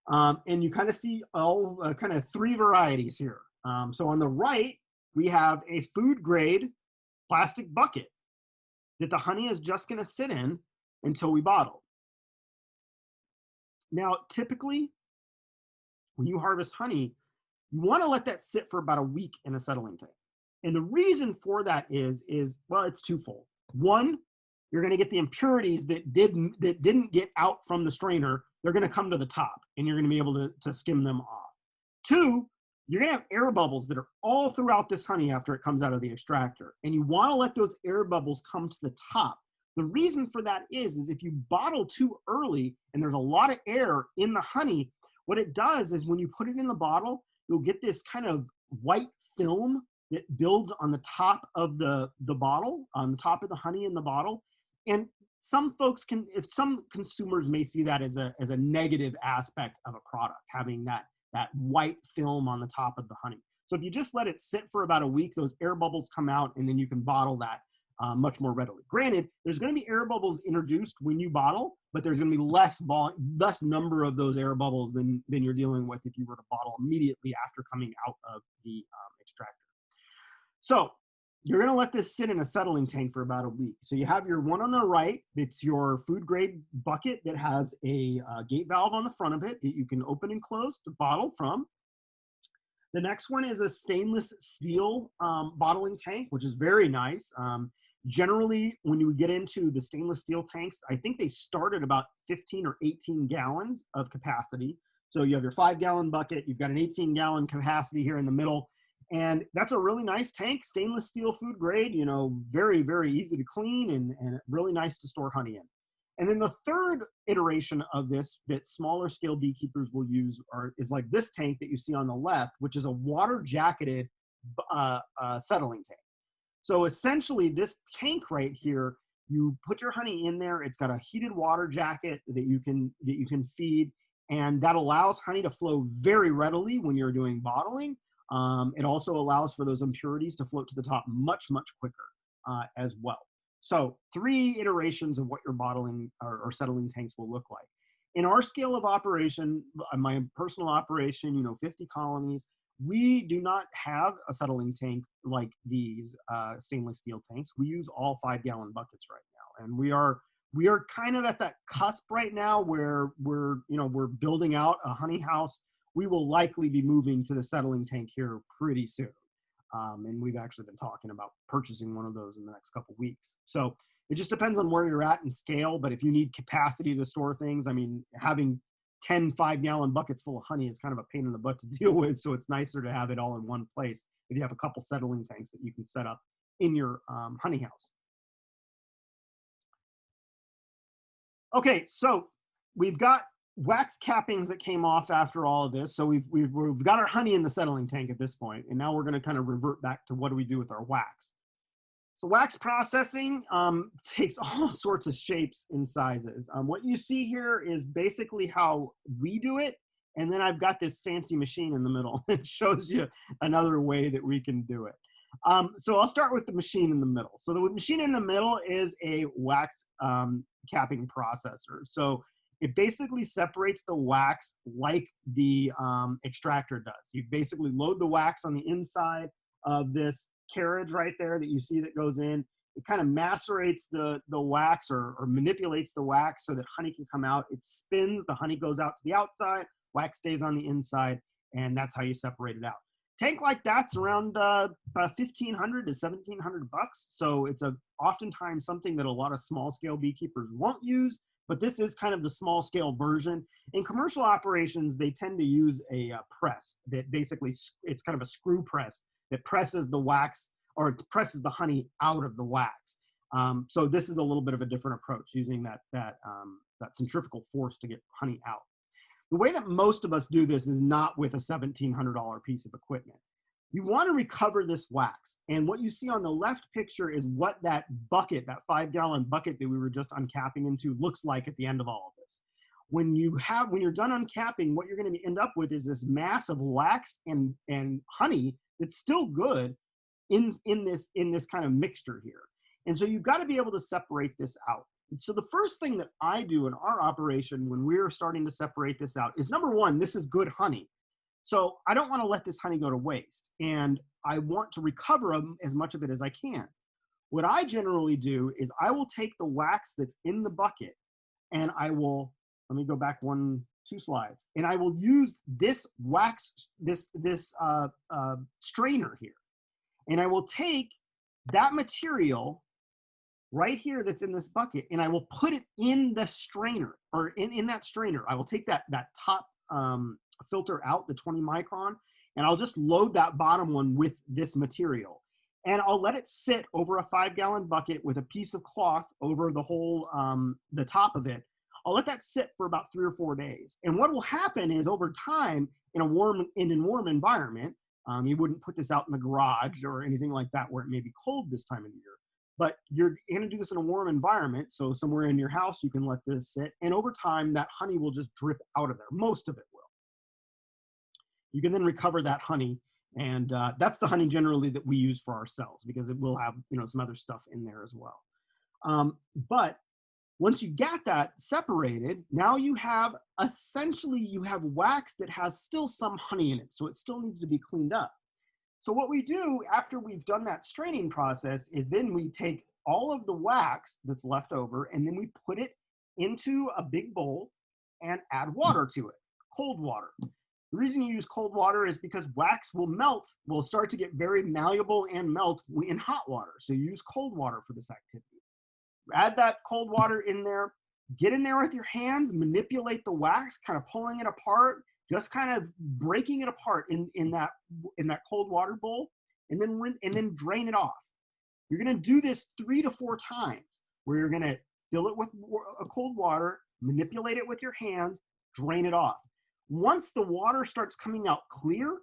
And you kind of see all kind of 3 varieties here. So on the right, we have a food grade plastic bucket that the honey is just going to sit in until we bottle. Now, typically, when you harvest honey, you want to let that sit for about a week in a settling tank. And the reason for that is well, it's twofold. One, you're going to get the impurities that didn't get out from the strainer. They're going to come to the top, and you're going to be able to skim them off. 2, you're going to have air bubbles that are all throughout this honey after it comes out of the extractor, and you want to let those air bubbles come to the top. The reason for that is if you bottle too early and there's a lot of air in the honey, what it does is when you put it in the bottle, you'll get this kind of white film that builds on the top of the bottle, on the top of the honey in the bottle. And some consumers may see that as a negative aspect of a product, having that white film on the top of the honey. So if you just let it sit for about a week, those air bubbles come out, and then you can bottle that much more readily. Granted, there's going to be air bubbles introduced when you bottle, but there's going to be less number of those air bubbles than you're dealing with if you were to bottle immediately after coming out of the extractor. So you're going to let this sit in a settling tank for about a week. So you have your one on the right. It's your food grade bucket that has a gate valve on the front of it that you can open and close to bottle from. The next one is a stainless steel bottling tank, which is very nice. Generally, when you get into the stainless steel tanks, I think they start at about 15 or 18 gallons of capacity. So you have your 5-gallon bucket, you've got an 18-gallon capacity here in the middle, and that's a really nice tank, stainless steel food grade, you know, very, very easy to clean and really nice to store honey in. And then the third iteration of this that smaller scale beekeepers will use is like this tank that you see on the left, which is a water jacketed settling tank. So essentially this tank right here, you put your honey in there. It's got a heated water jacket that you can feed, and that allows honey to flow very readily when you're doing bottling. It also allows for those impurities to float to the top much, much quicker as well. So 3 iterations of what your bottling or settling tanks will look like. In our scale of operation, my personal operation, you know, 50 colonies, we do not have a settling tank like these stainless steel tanks. We use all 5-gallon buckets right now, and we are kind of at that cusp right now where we're building out a honey house. We will likely be moving to the settling tank here pretty soon. And we've actually been talking about purchasing one of those in the next couple weeks. So it just depends on where you're at in scale. But if you need capacity to store things, I mean, having 10 5-gallon buckets full of honey is kind of a pain in the butt to deal with. So it's nicer to have it all in one place if you have a couple settling tanks that you can set up in your honey house. Okay, so we've got wax cappings that came off after all of this. So we've got our honey in the settling tank at this point, and now we're going to kind of revert back to what do we do with our wax. So wax processing takes all sorts of shapes and sizes. What you see here is basically how we do it, and then I've got this fancy machine in the middle that shows you another way that we can do it. So I'll start with the machine in the middle. So the machine in the middle is a wax capping processor. So it basically separates the wax like the extractor does. You basically load the wax on the inside of this carriage right there that you see that goes in. It kind of macerates the wax or manipulates the wax so that honey can come out. It spins, the honey goes out to the outside, wax stays on the inside, and that's how you separate it out. Tank like that's around 1,500 to 1,700 bucks. So it's oftentimes something that a lot of small scale beekeepers won't use, but this is kind of the small scale version. In commercial operations, they tend to use a press that basically, it's kind of a screw press that presses the wax or presses the honey out of the wax. So this is a little bit of a different approach, using that centrifugal force to get honey out. The way that most of us do this is not with a $1,700 piece of equipment. You want to recover this wax. And what you see on the left picture is what that bucket, that 5-gallon bucket that we were just uncapping into, looks like at the end of all of this. When you're done uncapping, what you're going to end up with is this mass of wax and honey that's still good in this kind of mixture here. And so you've got to be able to separate this out. So the first thing that I do in our operation when we're starting to separate this out is, number one, this is good honey. So I don't want to let this honey go to waste, and I want to recover as much of it as I can. What I generally do is I will take the wax that's in the bucket, and I will, let me go back 2 slides, and I will use this wax, this strainer here, and I will take that material right here that's in this bucket, and I will put it in the strainer, or in that strainer. I will take that top filter out, the 20 micron, and I'll just load that bottom one with this material. And I'll let it sit over a 5-gallon bucket with a piece of cloth over the whole, the top of it. I'll let that sit for about 3 or 4 days. And what will happen is, over time, in a warm environment, you wouldn't put this out in the garage or anything like that where it may be cold this time of year. But you're going to do this in a warm environment, so somewhere in your house you can let this sit, and over time that honey will just drip out of there. Most of it will. You can then recover that honey, and that's the honey generally that we use for ourselves, because it will have, you know, some other stuff in there as well. But once you get that separated, now you have wax that has still some honey in it, so it still needs to be cleaned up. So what we do after we've done that straining process is then we take all of the wax that's left over, and then we put it into a big bowl and add water to it, cold water. The reason you use cold water is because wax will start to get very malleable and melt in hot water. So you use cold water for this activity. Add that cold water in there, get in there with your hands, manipulate the wax, kind of pulling it apart, just kind of breaking it apart in that cold water bowl, and then drain it off. You're going to do this 3 to 4 times, where you're going to fill it with a cold water, manipulate it with your hands, drain it off. Once the water starts coming out clear,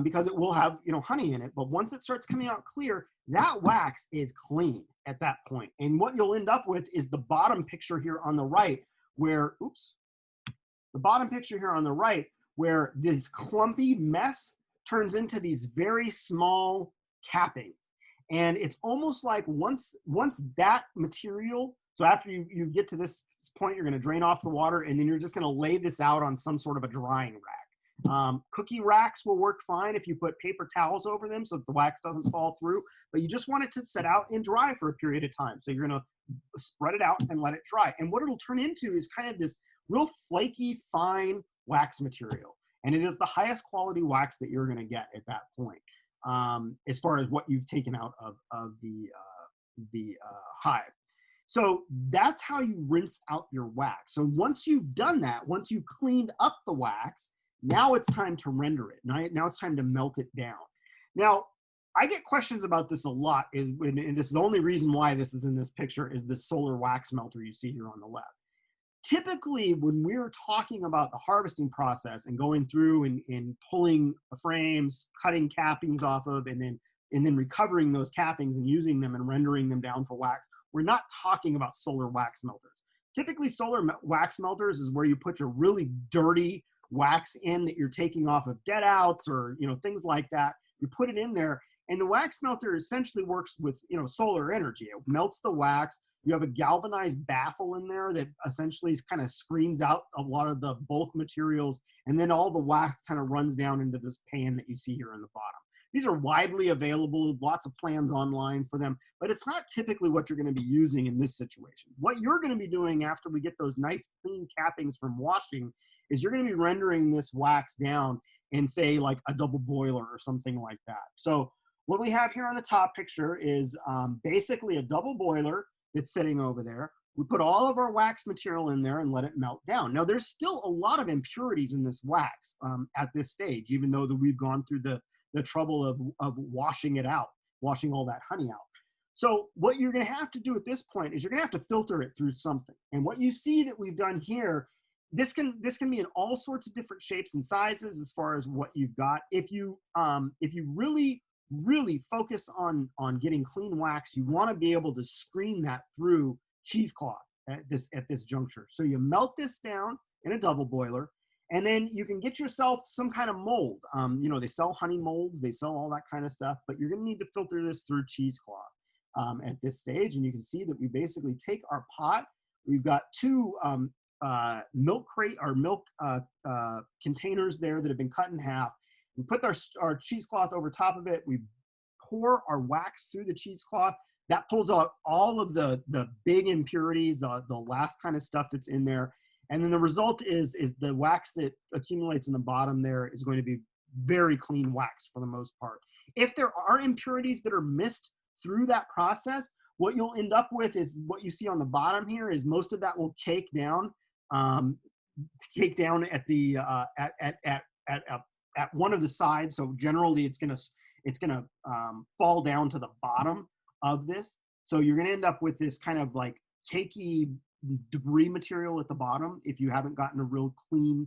because it will have, you know, honey in it, but once it starts coming out clear, that wax is clean at that point. And what you'll end up with is the bottom picture here on the right, where, where this clumpy mess turns into these very small cappings. And it's almost like once that material, so after you get to this point, you're going to drain off the water, and then you're just going to lay this out on some sort of a drying rack. Cookie racks will work fine if you put paper towels over them so that the wax doesn't fall through, but you just want it to set out and dry for a period of time. So you're going to spread it out and let it dry. And what it'll turn into is kind of this real flaky, fine wax material. And it is the highest quality wax that you're going to get at that point, as far as what you've taken out of the hive. So that's how you rinse out your wax. So once you've done that, once you've cleaned up the wax, now it's time to render it. Now it's time to melt it down. Now, I get questions about this a lot, and this is the only reason why this is in this picture, is this solar wax melter you see here on the left. Typically, when we're talking about the harvesting process and going through and pulling the frames, cutting cappings off of, and then recovering those cappings and using them and rendering them down for wax, we're not talking about solar wax melters. Typically, solar wax melters is where you put your really dirty wax in that you're taking off of dead outs or, you know, things like that. You put it in there, and the wax melter essentially works with, you know, solar energy. It melts the wax. You have a galvanized baffle in there that essentially kind of screens out a lot of the bulk materials, and then all the wax kind of runs down into this pan that you see here on the bottom. These are widely available, lots of plans online for them, but it's not typically what you're going to be using in this situation. What you're going to be doing after we get those nice clean cappings from washing is you're going to be rendering this wax down in say like a double boiler or something like that. So what we have here on the top picture is basically a double boiler that's sitting over there. We put all of our wax material in there and let it melt down. Now there's still a lot of impurities in this wax at this stage, even though we've gone through the trouble of washing it out, washing all that honey out. So what you're gonna have to do at this point is you're gonna have to filter it through something. And what you see that we've done here, this can be in all sorts of different shapes and sizes as far as what you've got. If you really focus on getting clean wax, you want to be able to screen that through cheesecloth at this juncture. So you melt this down in a double boiler, and then you can get yourself some kind of mold. You know, they sell honey molds, they sell all that kind of stuff, but you're going to need to filter this through cheesecloth at this stage. And you can see that we basically take our pot. We've got two milk crate or milk containers there that have been cut in half. We put our cheesecloth over top of it. We pour our wax through the cheesecloth. That pulls out all of the big impurities, the last kind of stuff that's in there. And then the result is the wax that accumulates in the bottom there is going to be very clean wax for the most part. If there are impurities that are missed through that process, what you'll end up with is what you see on the bottom here is most of that will cake down at the at one of the sides. So generally it's gonna fall down to the bottom of this. So you're gonna end up with this kind of like cakey debris material at the bottom if you haven't gotten a real clean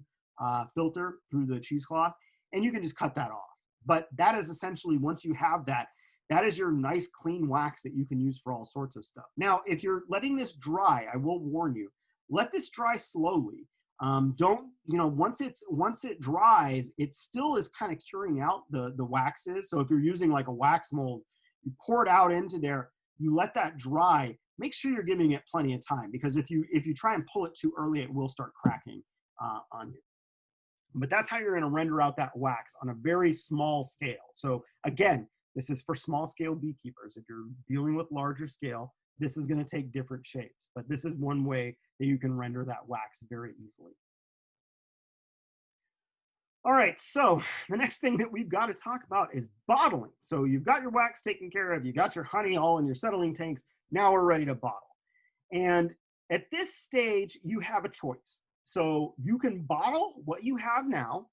filter through the cheesecloth, and you can just cut that off. But that is essentially, once you have that, that is your nice clean wax that you can use for all sorts of stuff. Now, if you're letting this dry, I will warn you, let this dry slowly. Don't, you know, once it dries, it still is kind of curing out the waxes. So if you're using like a wax mold, you pour it out into there, you let that dry. Make sure you're giving it plenty of time, because if you try and pull it too early, it will start cracking on you. But that's how you're going to render out that wax on a very small scale. So again, this is for small scale beekeepers. If you're dealing with larger scale, this is going to take different shapes, but this is one way that you can render that wax very easily. All right, so the next thing that we've got to talk about is bottling. So you've got your wax taken care of, you got your honey all in your settling tanks, now we're ready to bottle. And at this stage, you have a choice. So you can bottle what you have now,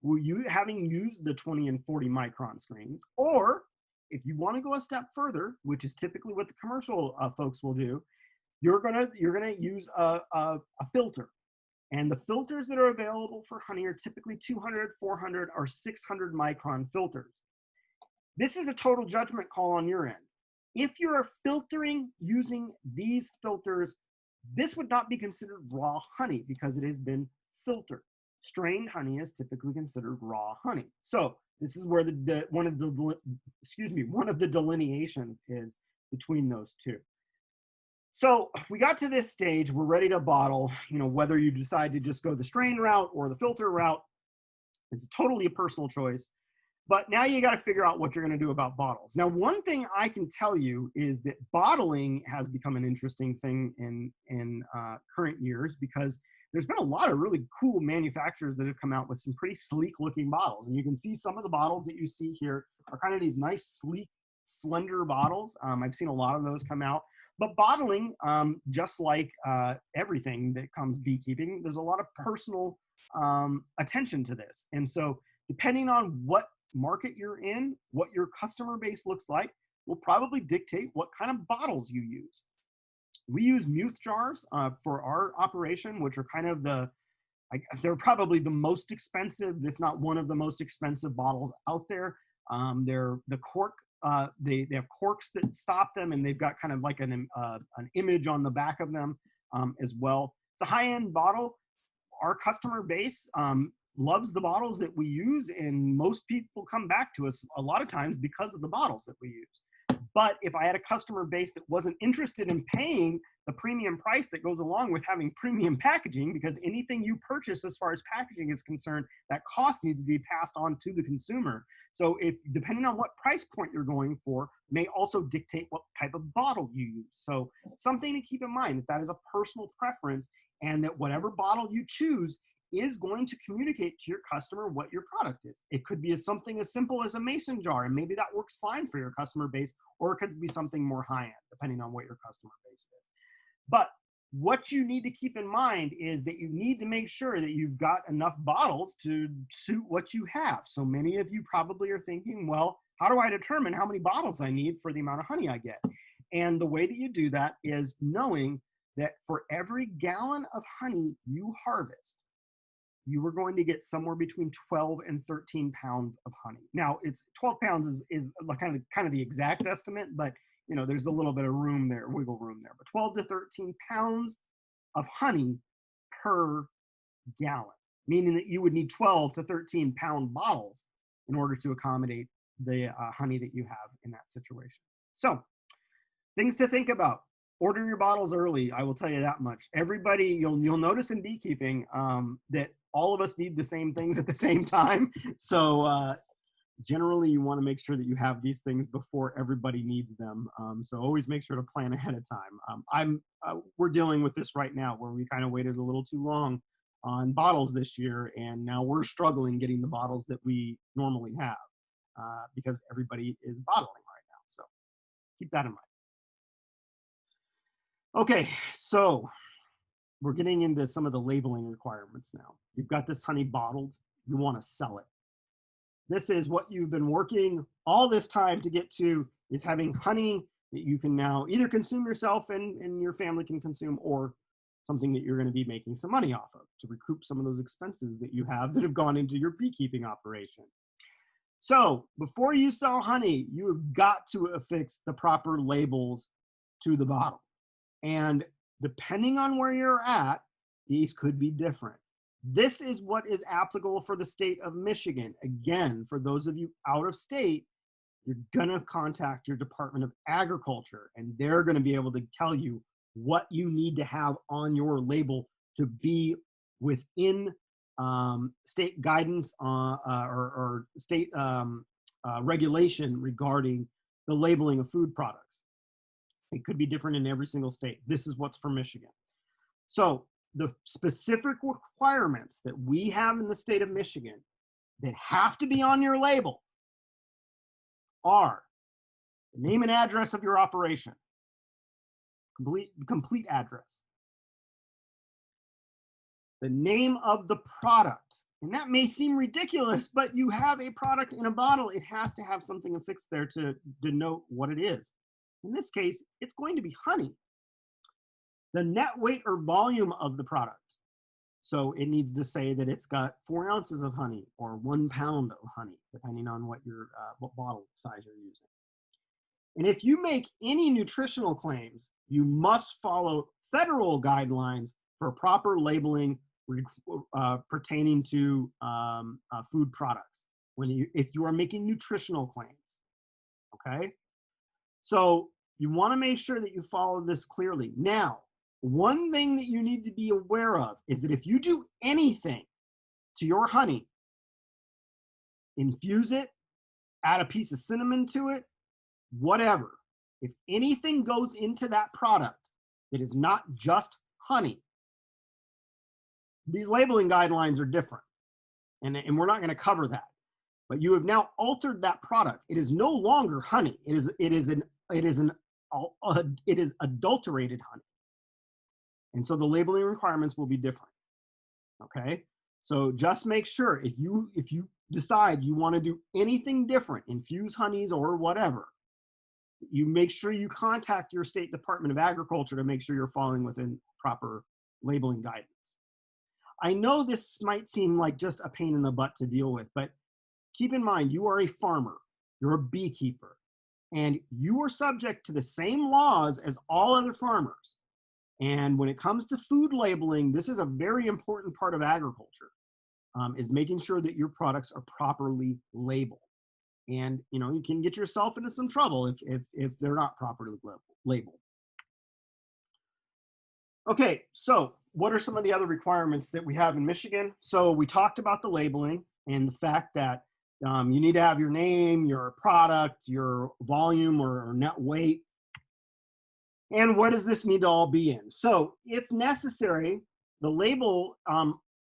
you having used the 20 and 40 micron screens, or if you want to go a step further, which is typically what the commercial folks will do, you're gonna use a filter. And the filters that are available for honey are typically 200, 400, or 600 micron filters. This is a total judgment call on your end. If you're filtering using these filters, this would not be considered raw honey because it has been filtered. Strained honey is typically considered raw honey. So this is where one of the delineations is between those two. So we got to this stage, we're ready to bottle. You know, whether you decide to just go the strain route or the filter route, it's totally a personal choice. But now you got to figure out what you're going to do about bottles. Now, one thing I can tell you is that bottling has become an interesting thing in current years, because there's been a lot of really cool manufacturers that have come out with some pretty sleek looking bottles. And you can see some of the bottles that you see here are kind of these nice, sleek, slender bottles. I've seen a lot of those come out. But bottling, just like everything that comes beekeeping, there's a lot of personal attention to this. And so depending on what market you're in, what your customer base looks like, will probably dictate what kind of bottles you use. We use Muth jars for our operation, which are kind of they're probably the most expensive, if not one of the most expensive bottles out there. They're the cork. They have corks that stop them, and they've got kind of like an image on the back of them as well. It's a high-end bottle. Our customer base loves the bottles that we use, and most people come back to us a lot of times because of the bottles that we use. But if I had a customer base that wasn't interested in paying the premium price that goes along with having premium packaging, because anything you purchase as far as packaging is concerned, that cost needs to be passed on to the consumer. So if, depending on what price point you're going for, may also dictate what type of bottle you use. So something to keep in mind, that is a personal preference, and that whatever bottle you choose is going to communicate to your customer what your product is. It could be something as simple as a mason jar, and maybe that works fine for your customer base, or it could be something more high end, depending on what your customer base is. But what you need to keep in mind is that you need to make sure that you've got enough bottles to suit what you have. So many of you probably are thinking, well, how do I determine how many bottles I need for the amount of honey I get? And the way that you do that is knowing that for every gallon of honey you harvest, you are going to get somewhere between 12 and 13 pounds of honey. Now, it's 12 pounds is kind of the exact estimate, but there's a little bit of room there, wiggle room there. But 12 to 13 pounds of honey per gallon, meaning that you would need 12 to 13 pound bottles in order to accommodate the honey that you have in that situation. So, things to think about. Order your bottles early. I will tell you that much. Everybody, you'll notice in beekeeping that all of us need the same things at the same time. So generally, you want to make sure that you have these things before everybody needs them. So always make sure to plan ahead of time. We're dealing with this right now, where we kind of waited a little too long on bottles this year, and now we're struggling getting the bottles that we normally have because everybody is bottling right now. So keep that in mind. Okay, so we're getting into some of the labeling requirements now. You've got this honey bottled, you want to sell it. This is what you've been working all this time to get to, is having honey that you can now either consume yourself and your family can consume, or something that you're going to be making some money off of to recoup some of those expenses that you have that have gone into your beekeeping operation. So before you sell honey, you have got to affix the proper labels to the bottle. And depending on where you're at, these could be different. This is what is applicable for the state of Michigan. Again, for those of you out of state, you're gonna contact your Department of Agriculture, and they're gonna be able to tell you what you need to have on your label to be within state guidance or state regulation regarding the labeling of food products. It could be different in every single state. This is what's for Michigan. So the specific requirements that we have in the state of Michigan that have to be on your label are the name and address of your operation, complete address, the name of the product. And that may seem ridiculous, but you have a product in a bottle. It has to have something affixed there to denote what it is. In this case, it's going to be honey. The net weight or volume of the product. So it needs to say that it's got 4 ounces of honey or 1 pound of honey, depending on what bottle size you're using. And if you make any nutritional claims, you must follow federal guidelines for proper labeling pertaining to food products if you are making nutritional claims. Okay? So you want to make sure that you follow this clearly. Now, one thing that you need to be aware of is that if you do anything to your honey, infuse it, add a piece of cinnamon to it, whatever, if anything goes into that product that is not just honey, these labeling guidelines are different, and we're not going to cover that. But you have now altered that product. It is no longer honey. It is adulterated honey. And so the labeling requirements will be different. Okay? So just make sure if you decide you want to do anything different, infuse honeys or whatever, you make sure you contact your state Department of Agriculture to make sure you're following within proper labeling guidance. I know this might seem like just a pain in the butt to deal with, but keep in mind, you are a farmer, you're a beekeeper, and you are subject to the same laws as all other farmers. And when it comes to food labeling, this is a very important part of agriculture, is making sure that your products are properly labeled. And you can get yourself into some trouble if they're not properly labeled. Okay, so what are some of the other requirements that we have in Michigan? So we talked about the labeling and the fact that you need to have your name, your product, your volume or net weight. And what does this need to all be in? So if necessary, the label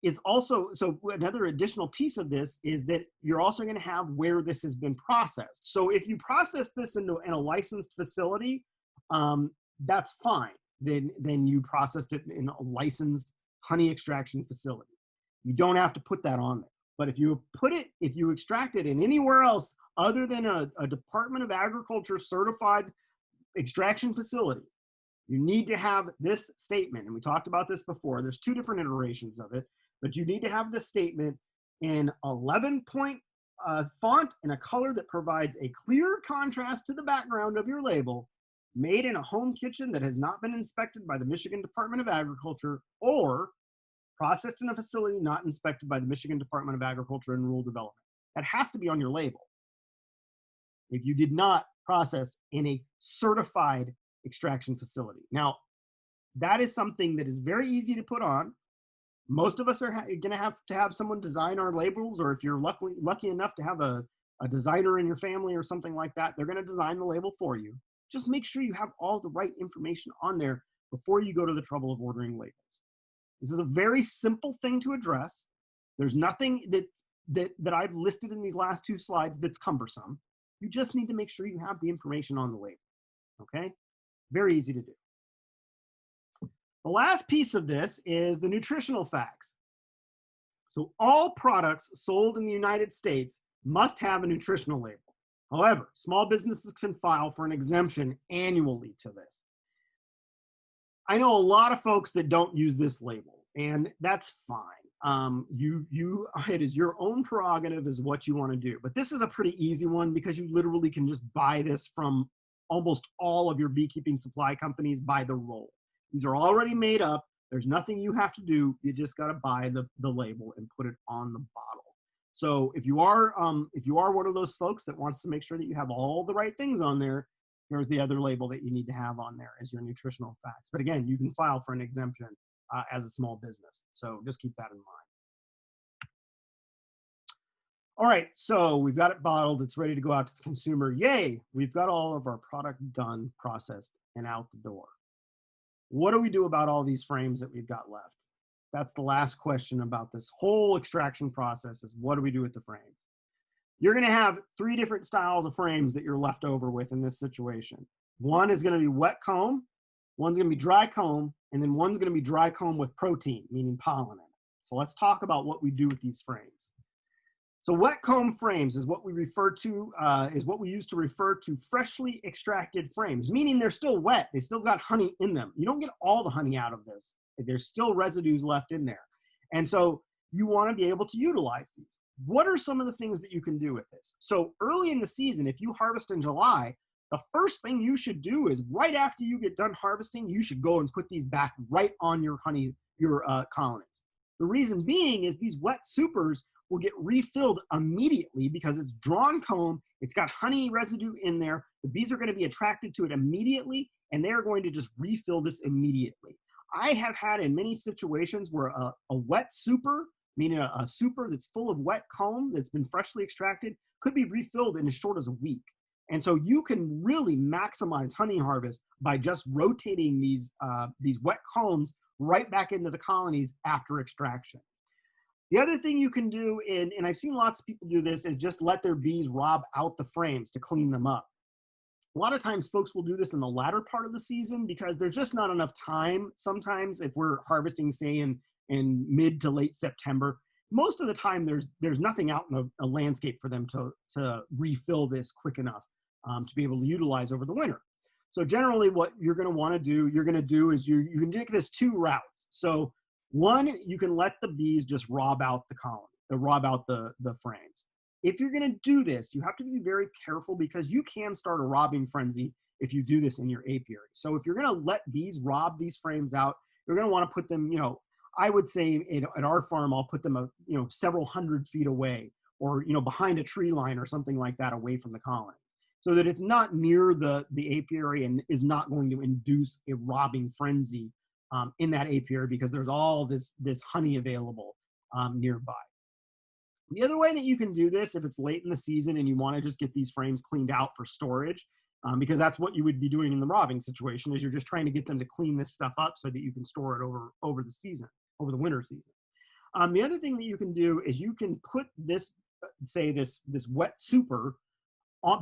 is also, so another additional piece of this is that you're also going to have where this has been processed. So if you process this in a licensed facility, that's fine. Then you processed it in a licensed honey extraction facility. You don't have to put that on there. But if you extract it in anywhere else other than a Department of Agriculture certified extraction facility, you need to have this statement. And we talked about this before. There's two different iterations of it, but you need to have this statement in 11-point font in a color that provides a clear contrast to the background of your label, made in a home kitchen that has not been inspected by the Michigan Department of Agriculture, or processed in a facility not inspected by the Michigan Department of Agriculture and Rural Development. That has to be on your label. If you did not process in a certified extraction facility. Now, that is something that is very easy to put on. Most of us are going to have someone design our labels, or if you're lucky enough to have a designer in your family or something like that, they're going to design the label for you. Just make sure you have all the right information on there before you go to the trouble of ordering labels. This is a very simple thing to address. There's nothing that I've listed in these last two slides that's cumbersome. You just need to make sure you have the information on the label, okay? Very easy to do. The last piece of this is the nutritional facts. So all products sold in the United States must have a nutritional label. However, small businesses can file for an exemption annually to this. I know a lot of folks that don't use this label, and that's fine. It is your own prerogative is what you want to do. But this is a pretty easy one because you literally can just buy this from almost all of your beekeeping supply companies by the roll. These are already made up. There's nothing you have to do. You just got to buy the label and put it on the bottle. So if you are one of those folks that wants to make sure that you have all the right things on there, here's the other label that you need to have on there is your nutritional facts. But again, you can file for an exemption as a small business. So just keep that in mind. All right, so we've got it bottled. It's ready to go out to the consumer. Yay, we've got all of our product done, processed, and out the door. What do we do about all these frames that we've got left? That's the last question about this whole extraction process is what do we do with the frames? You're going to have three different styles of frames that you're left over with in this situation. One is going to be wet comb, one's going to be dry comb, and then one's going to be dry comb with protein, meaning pollen in it. So let's talk about what we do with these frames. So wet comb frames is what we use to refer to freshly extracted frames, meaning they're still wet. They still got honey in them. You don't get all the honey out of this. There's still residues left in there. And so you want to be able to utilize these. What are some of the things that you can do with this? So early in the season, if you harvest in July, the first thing you should do is right after you get done harvesting, you should go and put these back right on your colonies. The reason being is these wet supers will get refilled immediately because it's drawn comb, it's got honey residue in there, the bees are going to be attracted to it immediately, and they're going to just refill this immediately. I have had in many situations where a wet super, meaning a super that's full of wet comb that's been freshly extracted, could be refilled in as short as a week. And so you can really maximize honey harvest by just rotating these wet combs right back into the colonies after extraction. The other thing you can do, and I've seen lots of people do this, is just let their bees rob out the frames to clean them up. A lot of times folks will do this in the latter part of the season because there's just not enough time. Sometimes if we're harvesting, say in mid to late September, most of the time there's nothing out in a landscape for them to refill this quick enough to be able to utilize over the winter. So generally what you're going to do is you can take this two routes. So one, you can let the bees just rob out the colony, rob out the frames. If you're going to do this, you have to be very careful because you can start a robbing frenzy if you do this in your apiary. So if you're going to let bees rob these frames out, you're going to want to put them, I would say at our farm, I'll put them, several hundred feet away or, behind a tree line or something like that away from the colonies so that it's not near the apiary and is not going to induce a robbing frenzy in that apiary because there's all this honey available nearby. The other way that you can do this, if it's late in the season and you want to just get these frames cleaned out for storage, because that's what you would be doing in the robbing situation, is you're just trying to get them to clean this stuff up so that you can store it over the season, over the winter season. The other thing that you can do is you can put this, say this wet super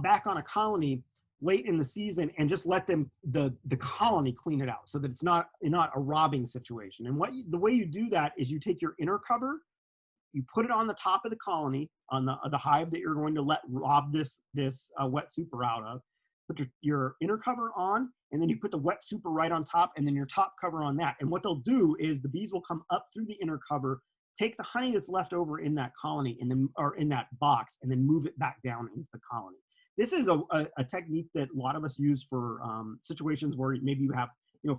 back on a colony late in the season and just let the colony clean it out so that it's not a robbing situation. And the way you do that is you take your inner cover, you put it on the top of the colony, on the hive that you're going to let rob this wet super out of. Put your inner cover on, and then you put the wet super right on top, and then your top cover on that. And what they'll do is the bees will come up through the inner cover, take the honey that's left over in that colony, and then, or in that box, and then move it back down into the colony. This is a technique that a lot of us use for situations where maybe you have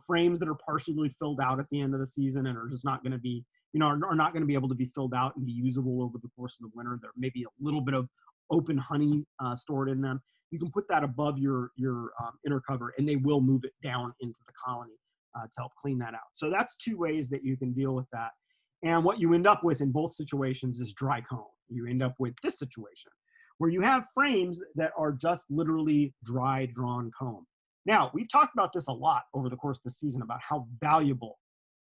frames that are partially filled out at the end of the season and are just not going to be are not going to be able to be filled out and be usable over the course of the winter. There may be a little bit of open honey stored in them. You can put that above your inner cover, and they will move it down into the colony to help clean that out. So that's two ways that you can deal with that. And what you end up with in both situations is dry comb. You end up with this situation where you have frames that are just literally dry drawn comb. Now, we've talked about this a lot over the course of the season about how valuable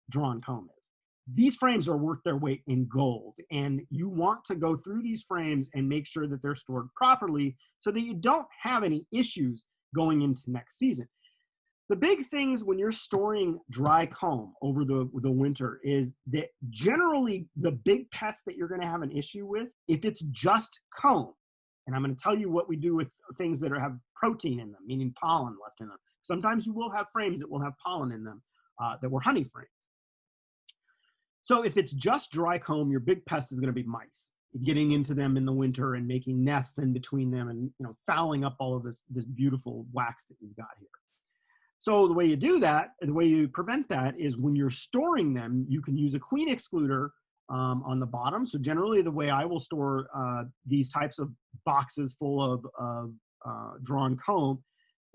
drawn comb is. These frames are worth their weight in gold, and you want to go through these frames and make sure that they're stored properly so that you don't have any issues going into next season. The big things when you're storing dry comb over the winter is that generally the big pest that you're going to have an issue with, if it's just comb, and I'm going to tell you what we do with things that have protein in them, meaning pollen left in them. Sometimes you will have frames that will have pollen in them that were honey frames. So if it's just dry comb, your big pest is going to be mice, getting into them in the winter and making nests in between them and fouling up all of this beautiful wax that you've got here. So the way you do that, the way you prevent that is when you're storing them, you can use a queen excluder on the bottom. So generally the way I will store these types of boxes full of drawn comb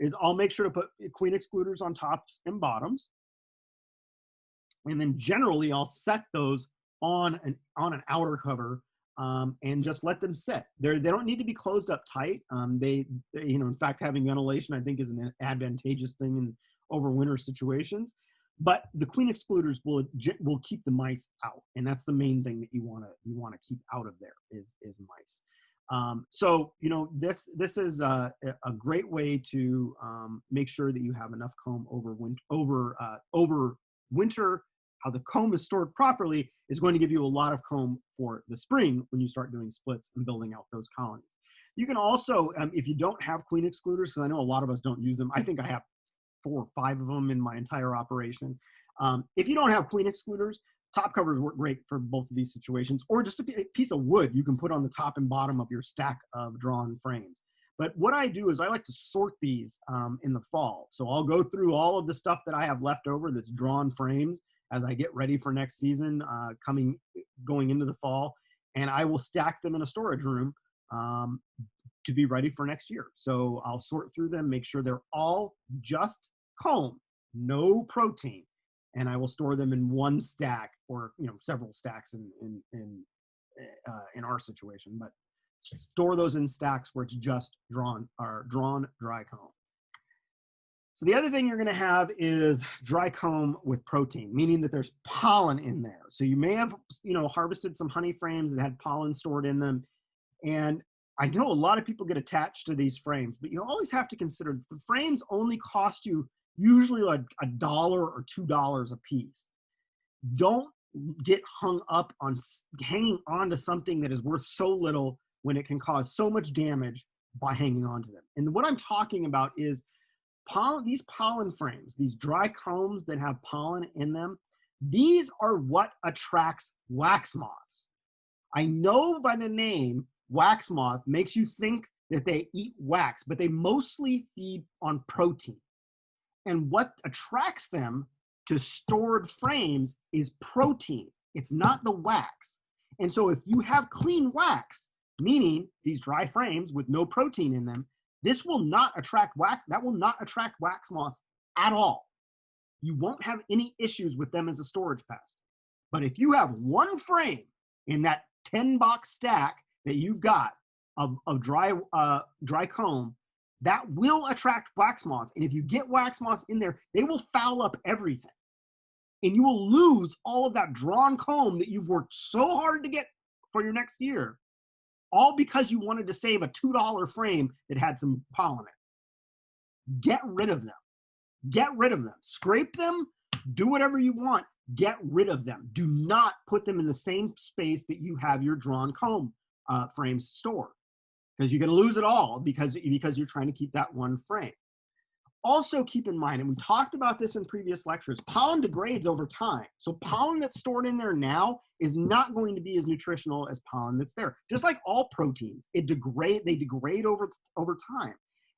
is I'll make sure to put queen excluders on tops and bottoms. And then generally I'll set those on an outer cover and just let them sit. They don't need to be closed up tight. In fact, having ventilation I think is an advantageous thing in overwinter situations. But the queen excluders will keep the mice out, and that's the main thing that you want to keep out of there is mice. So this is a great way to make sure that you have enough comb over winter. How the comb is stored properly is going to give you a lot of comb for the spring when you start doing splits and building out those colonies. You can also, if you don't have queen excluders, because I know a lot of us don't use them. I think I have 4 or 5 of them in my entire operation. If you don't have queen excluders, top covers work great for both of these situations, or just a piece of wood you can put on the top and bottom of your stack of drawn frames. But what I do is I like to sort these in the fall. So I'll go through all of the stuff that I have left over that's drawn frames as I get ready for next season, going into the fall, and I will stack them in a storage room to be ready for next year. So I'll sort through them, make sure they're all just comb, no protein, and I will store them in one stack or several stacks in our situation, but store those in stacks where it's just drawn dry comb. So the other thing you're going to have is dry comb with protein, meaning that there's pollen in there. So you may have, harvested some honey frames that had pollen stored in them. And I know a lot of people get attached to these frames, but you always have to consider the frames only cost you usually like $1 or $2 a piece. Don't get hung up on hanging on to something that is worth so little when it can cause so much damage by hanging on to them. And what I'm talking about is these pollen frames, these dry combs that have pollen in them. These are what attracts wax moths. I know by the name wax moth makes you think that they eat wax, but they mostly feed on protein. And what attracts them to stored frames is protein. It's not the wax. And so if you have clean wax, meaning these dry frames with no protein in them, this will not attract wax. That will not attract wax moths at all. You won't have any issues with them as a storage pest. But if you have one frame in that 10-box stack that you've got of dry comb, that will attract wax moths. And if you get wax moths in there, they will foul up everything. And you will lose all of that drawn comb that you've worked so hard to get for your next year, all because you wanted to save a $2 frame that had some pollen in it. Get rid of them. Get rid of them. Scrape them. Do whatever you want. Get rid of them. Do not put them in the same space that you have your drawn comb frames stored, because you're going to lose it all because you're trying to keep that one frame. Also keep in mind, and we talked about this in previous lectures, pollen degrades over time. So pollen that's stored in there now is not going to be as nutritional as pollen that's there. Just like all proteins, they degrade over time.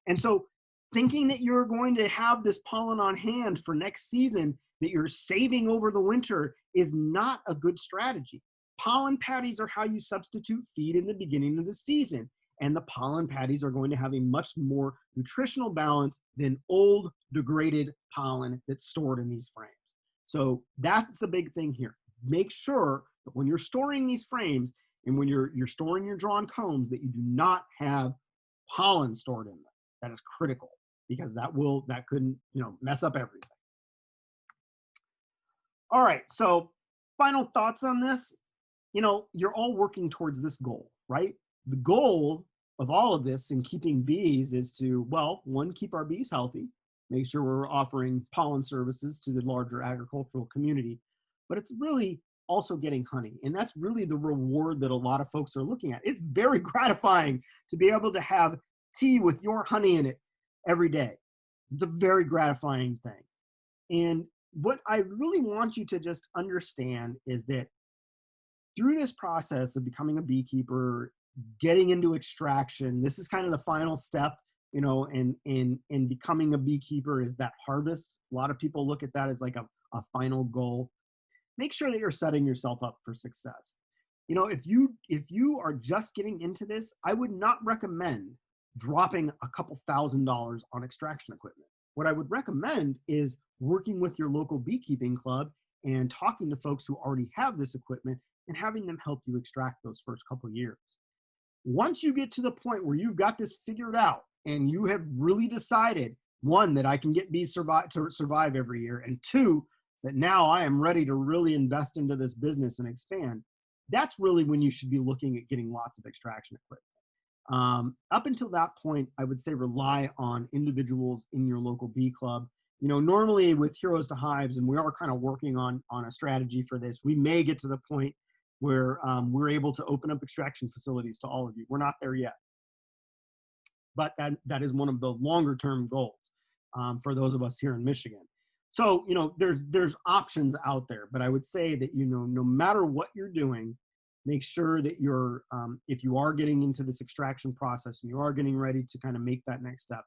And so thinking that you're going to have this pollen on hand for next season that you're saving over the winter is not a good strategy. Pollen patties are how you substitute feed in the beginning of the season. And the pollen patties are going to have a much more nutritional balance than old degraded pollen that's stored in these frames. So that's the big thing here. Make sure that when you're storing these frames and when you're storing your drawn combs, that you do not have pollen stored in them. That is critical, because that could mess up everything. All right, so final thoughts on this. You're all working towards this goal, right? The goal of all of this in keeping bees is to, well, one, keep our bees healthy, make sure we're offering pollen services to the larger agricultural community, but it's really also getting honey. And that's really the reward that a lot of folks are looking at. It's very gratifying to be able to have tea with your honey in it every day. It's a very gratifying thing. And what I really want you to just understand is that through this process of becoming a beekeeper, getting into extraction, this is kind of the final step, in becoming a beekeeper, is that harvest. A lot of people look at that as like a final goal. Make sure that you're setting yourself up for success. If you are just getting into this, I would not recommend dropping a couple $1,000s on extraction equipment. What I would recommend is working with your local beekeeping club and talking to folks who already have this equipment and having them help you extract those first couple years. Once you get to the point where you've got this figured out and you have really decided, one, that I can get bees to survive every year, and two, that now I am ready to really invest into this business and expand, that's really when you should be looking at getting lots of extraction equipment. Up until that point, I would say rely on individuals in your local bee club. Normally with Heroes to Hives, and we are kind of working on a strategy for this, we may get to the point where we're able to open up extraction facilities to all of you. We're not there yet, but that is one of the longer term goals for those of us here in Michigan. So, there's options out there, but I would say that, no matter what you're doing, make sure that you're, if you are getting into this extraction process and you are getting ready to kind of make that next step,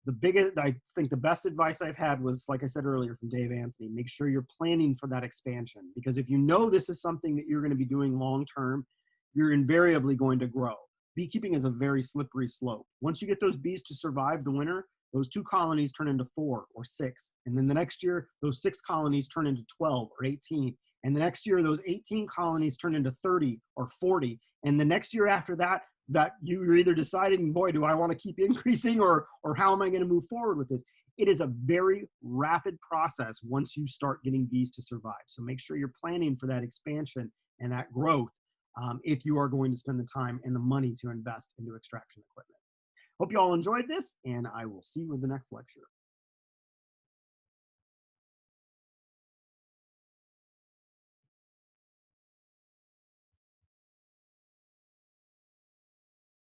I think the best advice I've had was, like I said earlier, from Dave Anthony, make sure you're planning for that expansion, because if this is something that you're going to be doing long-term, you're invariably going to grow. Beekeeping is a very slippery slope. Once you get those bees to survive the winter, those 2 colonies turn into 4 or 6. And then the next year, those 6 colonies turn into 12 or 18. And the next year, those 18 colonies turn into 30 or 40. And the next year after that you're either deciding, boy, do I want to keep increasing, or how am I going to move forward with this? It is a very rapid process once you start getting bees to survive. So make sure you're planning for that expansion and that growth if you are going to spend the time and the money to invest into extraction equipment. Hope you all enjoyed this, and I will see you in the next lecture.